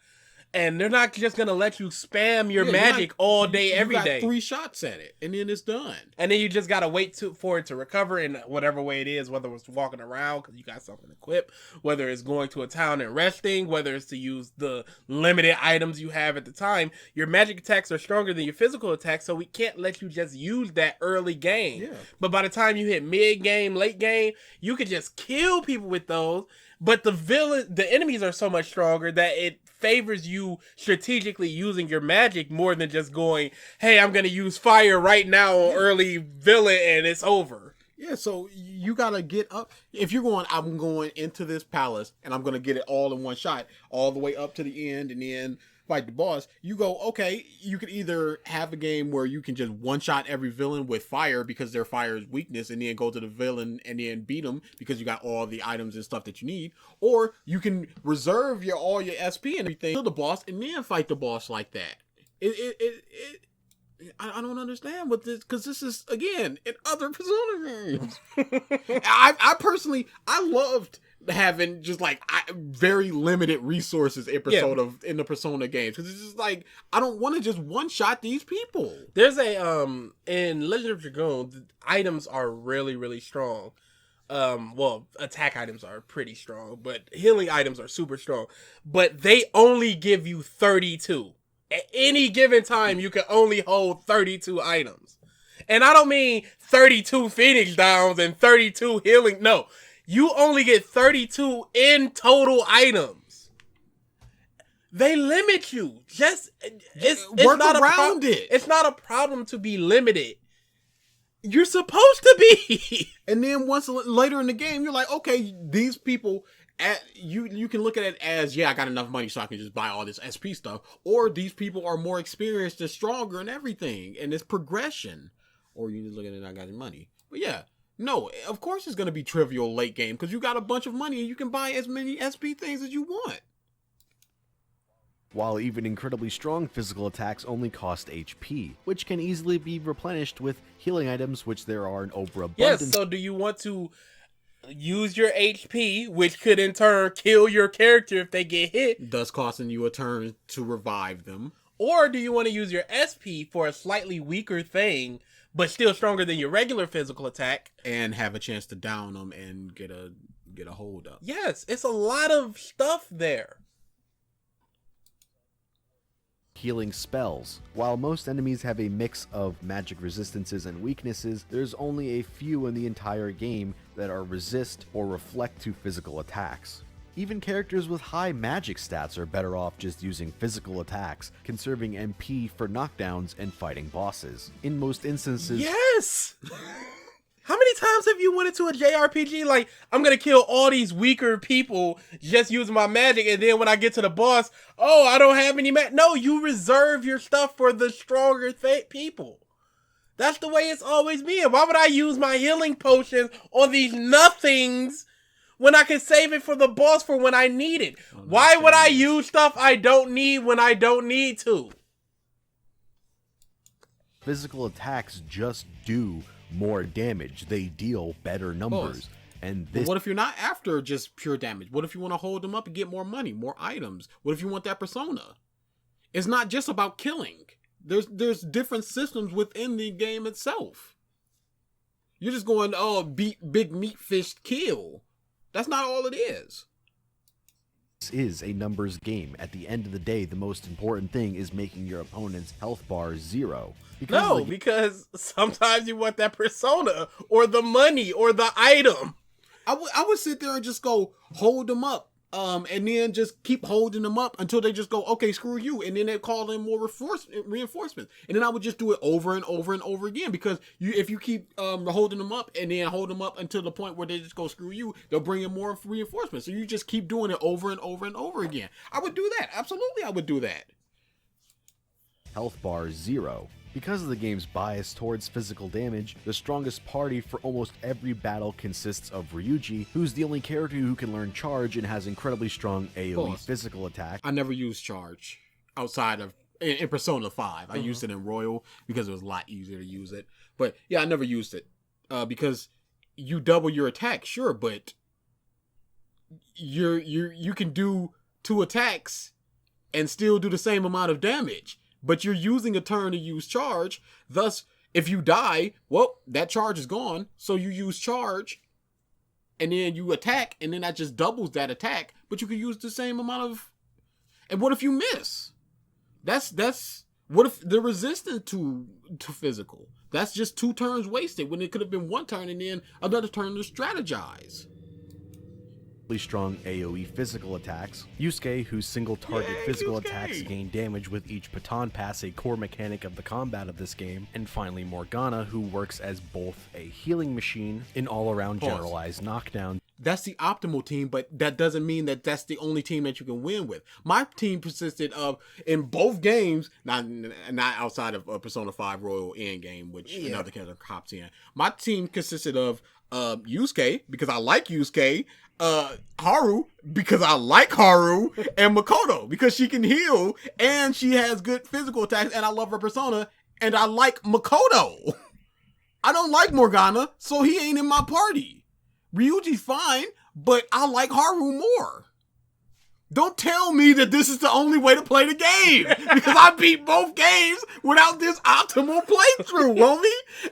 and they're not just gonna let you spam your magic all day, every day. You got 3 shots at it, and then it's done. And then you just gotta wait for it to recover in whatever way it is, whether it's walking around because you got something equipped, whether it's going to a town and resting, whether it's to use the limited items you have at the time. Your magic attacks are stronger than your physical attacks, so we can't let you just use that early game. Yeah. But by the time you hit mid game, late game, you could just kill people with those. But the enemies are so much stronger that it favors you strategically using your magic more than just going, hey, I'm going to use fire right now on early villain and it's over. Yeah, so you got to get up. If you're going, I'm going into this palace and I'm going to get it all in one shot, all the way up to the end and then fight the boss, you go, okay, you could either have a game where you can just one-shot every villain with fire because their fire is weakness and then go to the villain and then beat them because you got all the items and stuff that you need, or you can reserve all your SP and everything to the boss and then fight the boss like that. I don't understand what this, because this is, again, in other Persona games. I personally, I loved having just like very limited resources in Persona, in the Persona games, because it's just like, I don't want to just one shot these people. There's a in Legend of Dragoon, the items are really, really strong. Well, attack items are pretty strong, but healing items are super strong, but they only give you 32. At any given time, you can only hold 32 items. And I don't mean 32 Phoenix Downs and 32 healing. No, you only get 32 in total items. They limit you. It's work not around it. It's not a problem to be limited. You're supposed to be. And then once later in the game, you're like, okay, these people... you can look at it as, yeah, I got enough money so I can just buy all this SP stuff, or these people are more experienced and stronger and everything, and it's progression. or you just look at it and I got your money. But yeah, no, of course it's gonna be trivial late game because you got a bunch of money and you can buy as many SP things as you want. While even incredibly strong physical attacks only cost HP, which can easily be replenished with healing items, which there are an overabundance. Yes, so do you want to use your HP, which could in turn kill your character if they get hit, Thus costing you a turn to revive them. or do you want to use your SP for a slightly weaker thing, but still stronger than your regular physical attack? And have a chance to down them and get a hold up. Yes, it's a lot of stuff there. Healing spells. While most enemies have a mix of magic resistances and weaknesses, there's only a few in the entire game that are resist or reflect to physical attacks. Even characters with high magic stats are better off just using physical attacks, conserving MP for knockdowns and fighting bosses. In most instances, Yes! How many times have you went into a JRPG like, I'm gonna kill all these weaker people just using my magic, and then when I get to the boss, oh, I don't have any magic. No, you reserve your stuff for the stronger people. That's the way it's always been. Why would I use my healing potions on these nothings when I can save it for the boss for when I need it? Why would I use stuff I don't need when I don't need to? physical attacks just do more damage. They deal better numbers. And this, but what if you're not after just pure damage? What if you want to hold them up and get more money, more items? What if you want that persona? It's not just about killing. There's different systems within the game itself. You're just going, oh, beat big meat fish kill. That's not all it is. This is a numbers game. At the end of the day, the most important thing is making your opponent's health bar 0. Because sometimes you want that persona or the money or the item. I would sit there and just go hold them up, and then just keep holding them up until they just go, okay, screw you, and then they call in more reinforcements, and then I would just do it over and over and over again, because if you keep holding them up and then hold them up until the point where they just go screw you, they'll bring in more reinforcements. So you just keep doing it over and over and over again. I would do that. Absolutely, I would do that. Health bar 0. Because of the game's bias towards physical damage, the strongest party for almost every battle consists of Ryuji, who's the only character who can learn charge and has incredibly strong AoE physical attack. I never used charge outside of in Persona 5. I used it in Royal because it was a lot easier to use it. But yeah, I never used it because you double your attack, sure, but you can do 2 attacks and still do the same amount of damage. But you're using a turn to use charge. Thus, if you die, well, that charge is gone. So you use charge, and then you attack, and then that just doubles that attack. But you can use the same amount of. And what if you miss? That's what if they're resistant to physical? That's just 2 turns wasted when it could have been 1 turn and then another turn to strategize. Strong AoE physical attacks. Yusuke, whose single target physical attacks gain damage with each baton pass, a core mechanic of the combat of this game. And finally Morgana, who works as both a healing machine and all-around generalized knockdown. That's the optimal team, but that doesn't mean that that's the only team that you can win with. My team consisted of, in both games, not outside of Persona 5 Royal Endgame, which another character hops in. My team consisted of Yusuke, because I like Yusuke, Haru, because I like Haru, and Makoto, because she can heal, and she has good physical attacks, and I love her persona, and I like Makoto. I don't like Morgana, so he ain't in my party. Ryuji's fine, but I like Haru more. Don't tell me that this is the only way to play the game, because I beat both games without this optimal playthrough, Romy.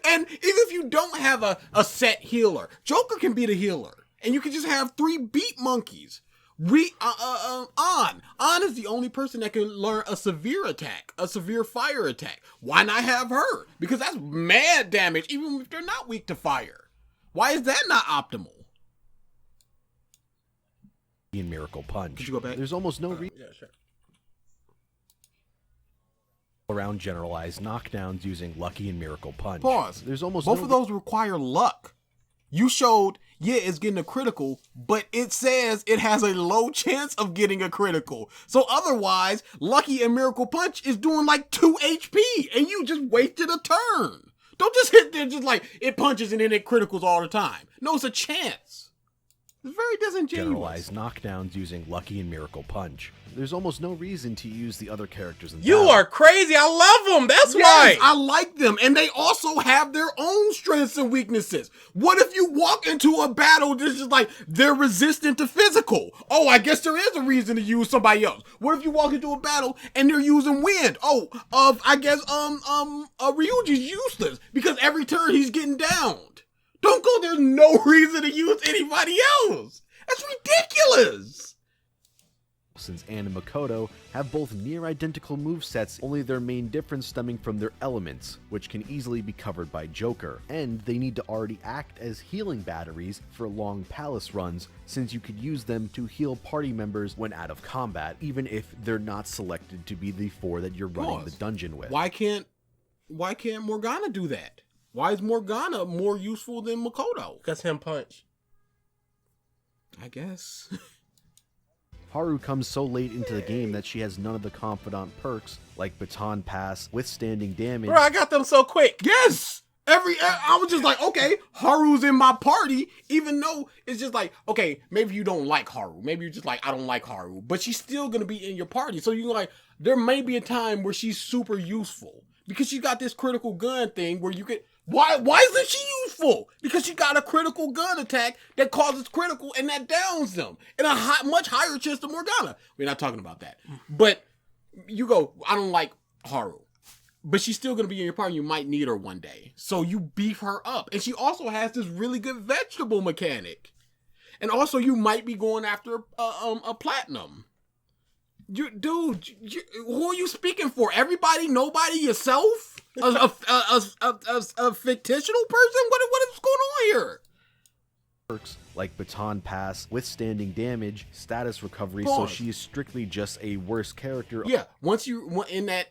And even if you don't have a set healer, Joker can be the healer, and you can just have 3 beat monkeys. An is the only person that can learn a severe attack, a severe fire attack. Why not have her? Because that's mad damage, even if they're not weak to fire. Why is that not optimal? In Miracle Punch. Could you go back? There's almost no Yeah, sure. around generalized knockdowns using Lucky and Miracle Punch. Pause. There's almost both no of those require luck. You showed, it's getting a critical, but it says it has a low chance of getting a critical. So otherwise, Lucky and Miracle Punch is doing like 2 HP, and you just wasted a turn. Don't just hit there just like it punches and then it criticals all the time. No, it's a chance. It's very disingenuous. Generalized knockdowns using Lucky and Miracle Punch. There's almost no reason to use the other characters in You battle. are crazy. I love them. That's Yes, why. I like them, and they also have their own strengths and weaknesses. What if you walk into a battle that's just like they're resistant to physical? Oh, I guess there is a reason to use somebody else. What if you walk into a battle and they're using wind? Oh, I guess Ryuji's useless because every turn he's getting downed. Don't go. There's no reason to use anybody else. That's ridiculous. Since Ann and Makoto have both near identical movesets, only their main difference stemming from their elements, which can easily be covered by Joker, and they need to already act as healing batteries for long palace runs, since you could use them to heal party members when out of combat, even if they're not selected to be the 4 that you're running the dungeon with. Why can't Morgana do that? Why is Morgana more useful than Makoto? Because him punch. I guess. Haru comes so late into the game that she has none of the confidant perks, like Baton Pass, withstanding damage. Bro, I got them so quick. Yes! I was just like, okay, Haru's in my party, even though it's just like, okay, maybe you don't like Haru. Maybe you're just like, I don't like Haru. But she's still going to be in your party. So you're like, there may be a time where she's super useful. Because she got this critical gun thing where you could... Why isn't she useful? Because she got a critical gun attack that causes critical and that downs them. And much higher chance than Morgana. We're not talking about that. But you go, I don't like Haru. But she's still going to be in your party. You might need her one day. So you beef her up. And she also has this really good vegetable mechanic. And also you might be going after a platinum. Dude, who are you speaking for? Everybody, nobody, yourself? A fictional person? What is going on here? Perks like Baton Pass, withstanding damage, status recovery, Pause. so she is strictly just a worse character. Yeah, once you in that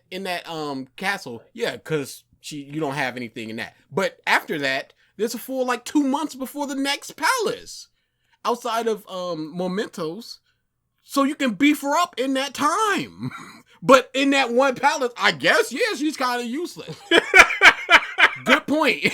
castle, yeah, because you don't have anything in that. But after that, there's a full 2 months before the next palace, outside of mementos, so you can beef her up in that time. But in that one palace, I guess, yeah, she's kind of useless. Good point.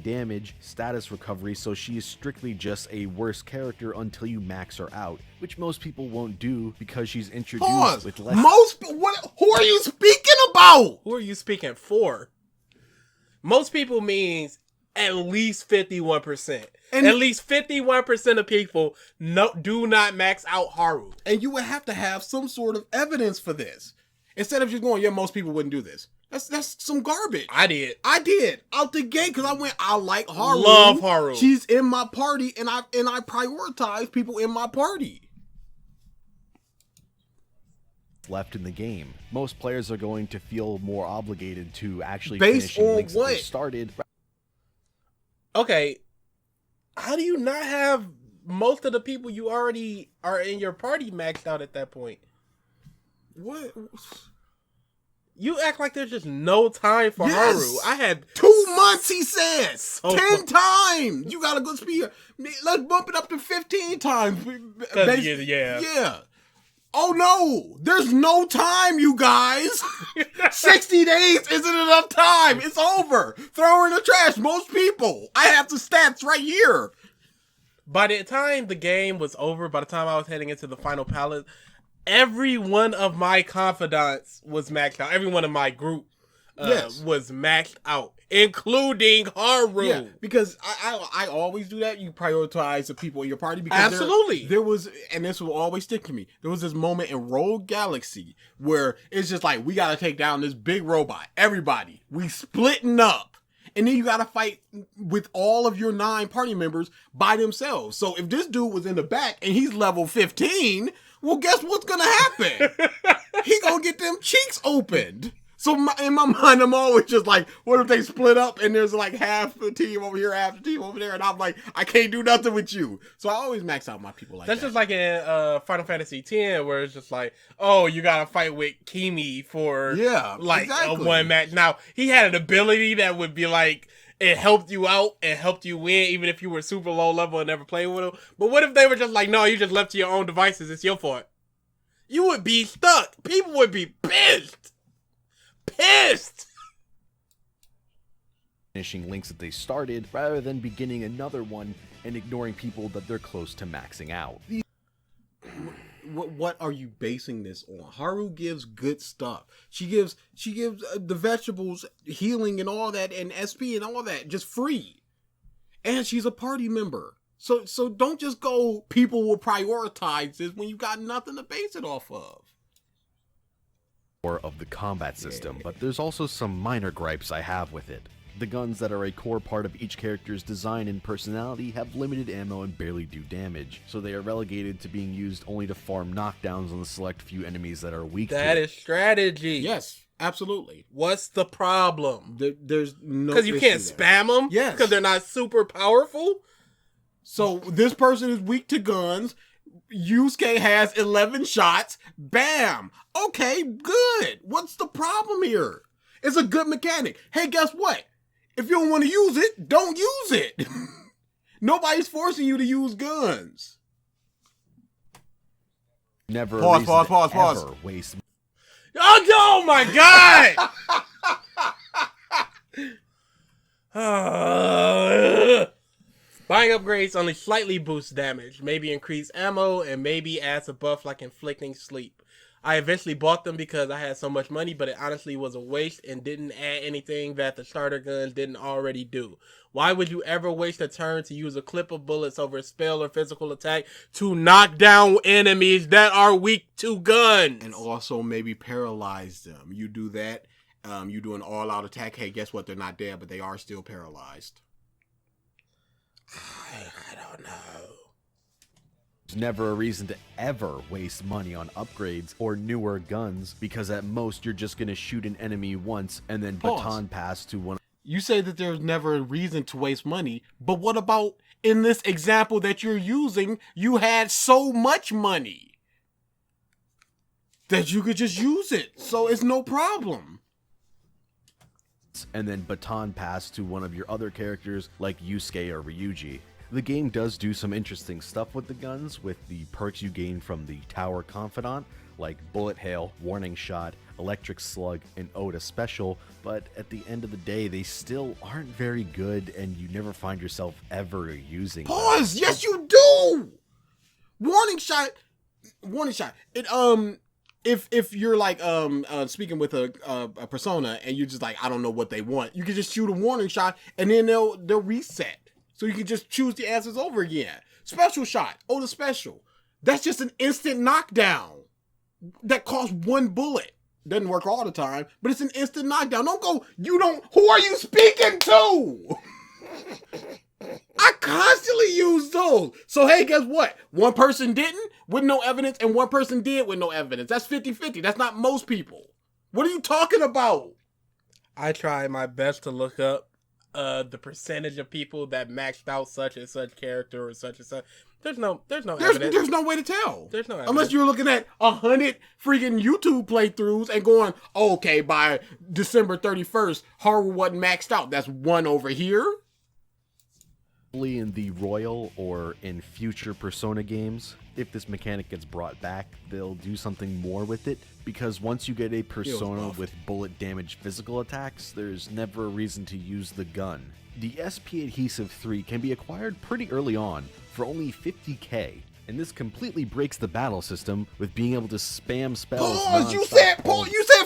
Damage, status recovery, so she is strictly just a worse character until you max her out, which most people won't do because she's introduced Pause. with less. Who are you speaking about? Who are you speaking for? Most people means at least 51%. And at least 51% of people do not max out Haru. And you would have to have some sort of evidence for this. Instead of just going, yeah, most people wouldn't do this. That's some garbage. I did. Out the gate because I like Haru. Love Haru. She's in my party and I prioritize people in my party. Left in the game. Most players are going to feel more obligated to actually Based finishing on links that what? they started. Okay. How do you not have most of the people you already are in your party maxed out at that point? What? You act like there's just no time for Yes. Haru. I had 2 months, he said. So 10 times. You got a good speed. Let's bump it up to 15 times. yeah. Yeah. Oh no, there's no time, you guys. 60 days isn't enough time. It's over. Throw her in the trash. Most people. I have the stats right here. By the time the game was over, by the time I was heading into the final palace, every one of my confidants was maxed out. Every one of my group was maxed out, including Haru. Yeah, because I always do that. You prioritize the people in your party. Because Absolutely. There was, and this will always stick to me, there was this moment in Rogue Galaxy where it's just like, we got to take down this big robot. Everybody. We splitting up. And then you got to fight with all of your 9 party members by themselves. So if this dude was in the back and he's level 15, well, guess what's going to happen? He going to get them cheeks opened. So in my mind, I'm always just like, what if they split up and there's half the team over here, half the team over there, and I'm like, I can't do nothing with you. So I always max out my people That's that. just like in Final Fantasy X, where it's just like, oh, you gotta fight with Kimi for exactly. a one match. Now, he had an ability that would be like, it helped you out and helped you win, even if you were super low level and never played with him. But what if they were just like, no, you just left to your own devices, it's your fault. You would be stuck. People would be pissed. finishing links that they started rather than beginning another one and ignoring people that they're close to maxing out. What are you basing this on? Haru gives good stuff. She gives the vegetables healing and all that, and SP and all that, just free. And she's a party member. So don't just go, people will prioritize this when you got nothing to base it off of. Of the combat system, but there's also some minor gripes I have with it. The guns that are a core part of each character's design and personality have limited ammo and barely do damage, so they are relegated to being used only to farm knockdowns on the select few enemies that are weak to it. That is strategy. Yes, absolutely. What's the problem? There's no, because you can't spam them? Yes. Because they're not super powerful? So this person is weak to guns. Yusuke has 11 shots. Bam. Okay, good. What's the problem here? It's a good mechanic. Hey, guess what? If you don't want to use it, don't use it. Nobody's forcing you to use guns. Never Pause. waste. Oh my god! Buying upgrades only slightly boosts damage, maybe increase ammo, and maybe adds a buff like inflicting sleep. I eventually bought them because I had so much money, but it honestly was a waste and didn't add anything that the starter guns didn't already do. Why would you ever waste a turn to use a clip of bullets over a spell or physical attack to knock down enemies that are weak to guns? And also maybe paralyze them. You do that, you do an all-out attack. Hey, guess what? They're not dead, but they are still paralyzed. I don't know. There's never a reason to ever waste money on upgrades or newer guns, because at most you're just going to shoot an enemy once and then baton pass to one. You say that there's never a reason to waste money, but what about in this example that you're using, you had so much money that you could just use it, so it's no problem. And then baton pass to one of your other characters like Yusuke or Ryuji. The game does do some interesting stuff with the guns, with the perks you gain from the Tower Confidant, like Bullet Hail, Warning Shot, Electric Slug, and Oda Special, but at the end of the day, they still aren't very good, and you never find yourself ever using them. Pause! Yes, you do! Warning Shot. It, if you're like speaking with a persona and you're just like, I don't know what they want, you can just shoot a warning shot and then they'll reset. So you can just choose the answers over again. Special shot, the special. That's just an instant knockdown. That costs one bullet. Doesn't work all the time, but it's an instant knockdown. Don't go, who are you speaking to? I constantly use those. So hey, guess what? One person didn't with no evidence and one person did with no evidence. That's 50-50. That's not most people. What are you talking about? I try my best to look up the percentage of people that maxed out such and such character or such and such. There's no evidence. There's no way to tell. There's no evidence. Unless you're looking at 100 freaking YouTube playthroughs and going, okay, by December 31st, Haru wasn't maxed out. That's one over here. In the Royal or in future Persona games, if this mechanic gets brought back, they'll do something more with it, because once you get a Persona with bullet damage physical attacks, there's never a reason to use the gun. The SP Adhesive 3 can be acquired pretty early on for only 50k, and this completely breaks the battle system with being able to spam spells. You said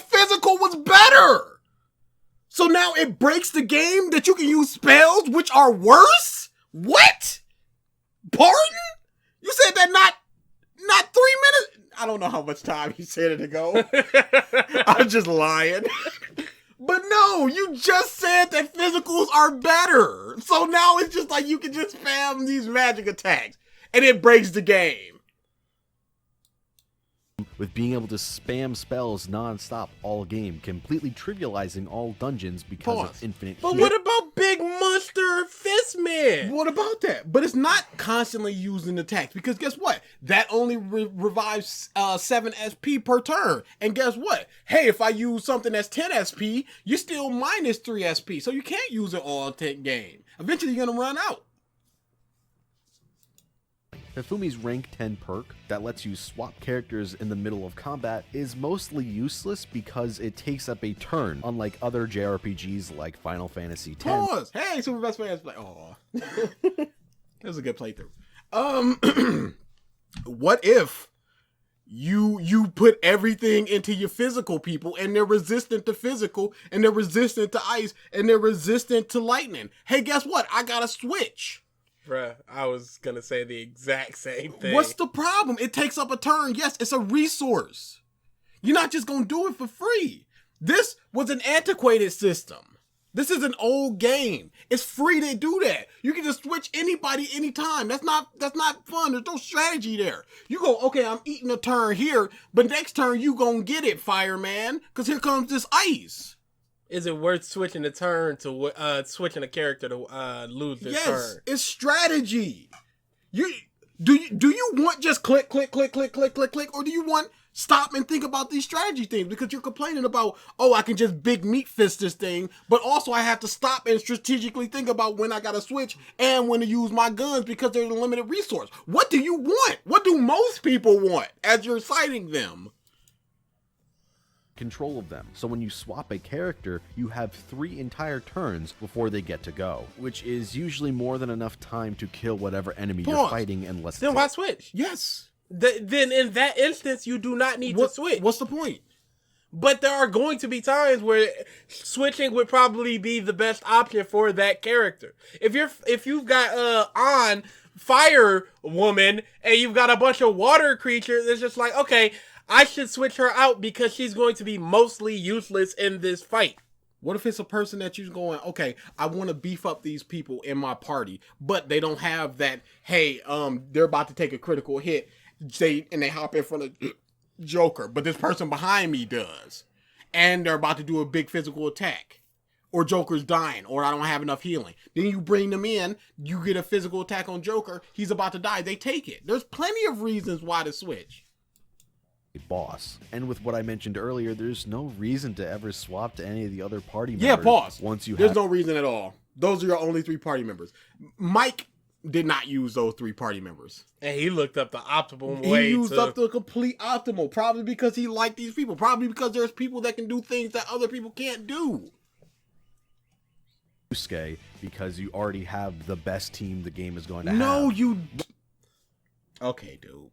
physical was better! So now it breaks the game that you can use spells which are worse? What? Pardon? You said that not 3 minutes? I don't know how much time he said it ago. I'm just lying. But no, you just said that physicals are better. So now it's just like you can just spam these magic attacks and it breaks the game. With being able to spam spells non-stop all game, completely trivializing all dungeons because of infinite But heal. what about Big Monster Fistman? What about that? But it's not constantly using attacks, because guess what? That only revives 7 SP per turn. And guess what? Hey, if I use something that's 10 SP, you're still minus 3 SP. So you can't use it all game. Eventually you're going to run out. Hifumi's rank 10 perk that lets you swap characters in the middle of combat is mostly useless because it takes up a turn, unlike other JRPGs like Final Fantasy X. Pause! Hey, Super Best Friends play. Oh, it was a good playthrough. What if you put everything into your physical people and they're resistant to physical and they're resistant to ice and they're resistant to lightning? Hey, guess what? I got a switch. Bruh, I was gonna say the exact same thing. What's the problem? It takes up a turn. Yes, it's a resource. You're not just gonna do it for free. This was an antiquated system. This is an old game. It's free to do that. You can just switch anybody anytime. That's not fun. There's no strategy there. You go, okay, I'm eating a turn here, but next turn you gonna get it, fireman, because here comes this ice. Is it worth switching a turn to switching a character to lose their turn? Yes, it's strategy. Do you want just click, click, click, click, click, click, click, or do you want stop and think about these strategy things? Because you're complaining about, oh, I can just big meat fist this thing, but also I have to stop and strategically think about when I gotta switch and when to use my guns because they're a limited resource. What do you want? What do most people want as you're citing them? Control of them. So when you swap a character, you have 3 entire turns before they get to go, which is usually more than enough time to kill whatever enemy you're fighting unless Then why switch? Yes. Then in that instance, you do not need to switch. What's the point? But there are going to be times where switching would probably be the best option for that character. If you've got on Fire Woman and you've got a bunch of water creatures, it's just like, okay, I should switch her out because she's going to be mostly useless in this fight. What if it's a person that you're going, okay, I want to beef up these people in my party, but they don't have that, hey, they're about to take a critical hit, and they hop in front of Joker, but this person behind me does, and they're about to do a big physical attack, or Joker's dying, or I don't have enough healing. Then you bring them in, you get a physical attack on Joker, he's about to die, they take it. There's plenty of reasons why to switch. Boss. And with what I mentioned earlier, there's no reason to ever swap to any of the other party members. Yeah, pause. There's have... no reason at all. Those are your only 3 party members. Mike did not use those 3 party members. And he looked up the optimal way. He used up the complete optimal, probably because he liked these people. Probably because there's people that can do things that other people can't do. Because you already have the best team the game is going to have. No, you... Okay, dude.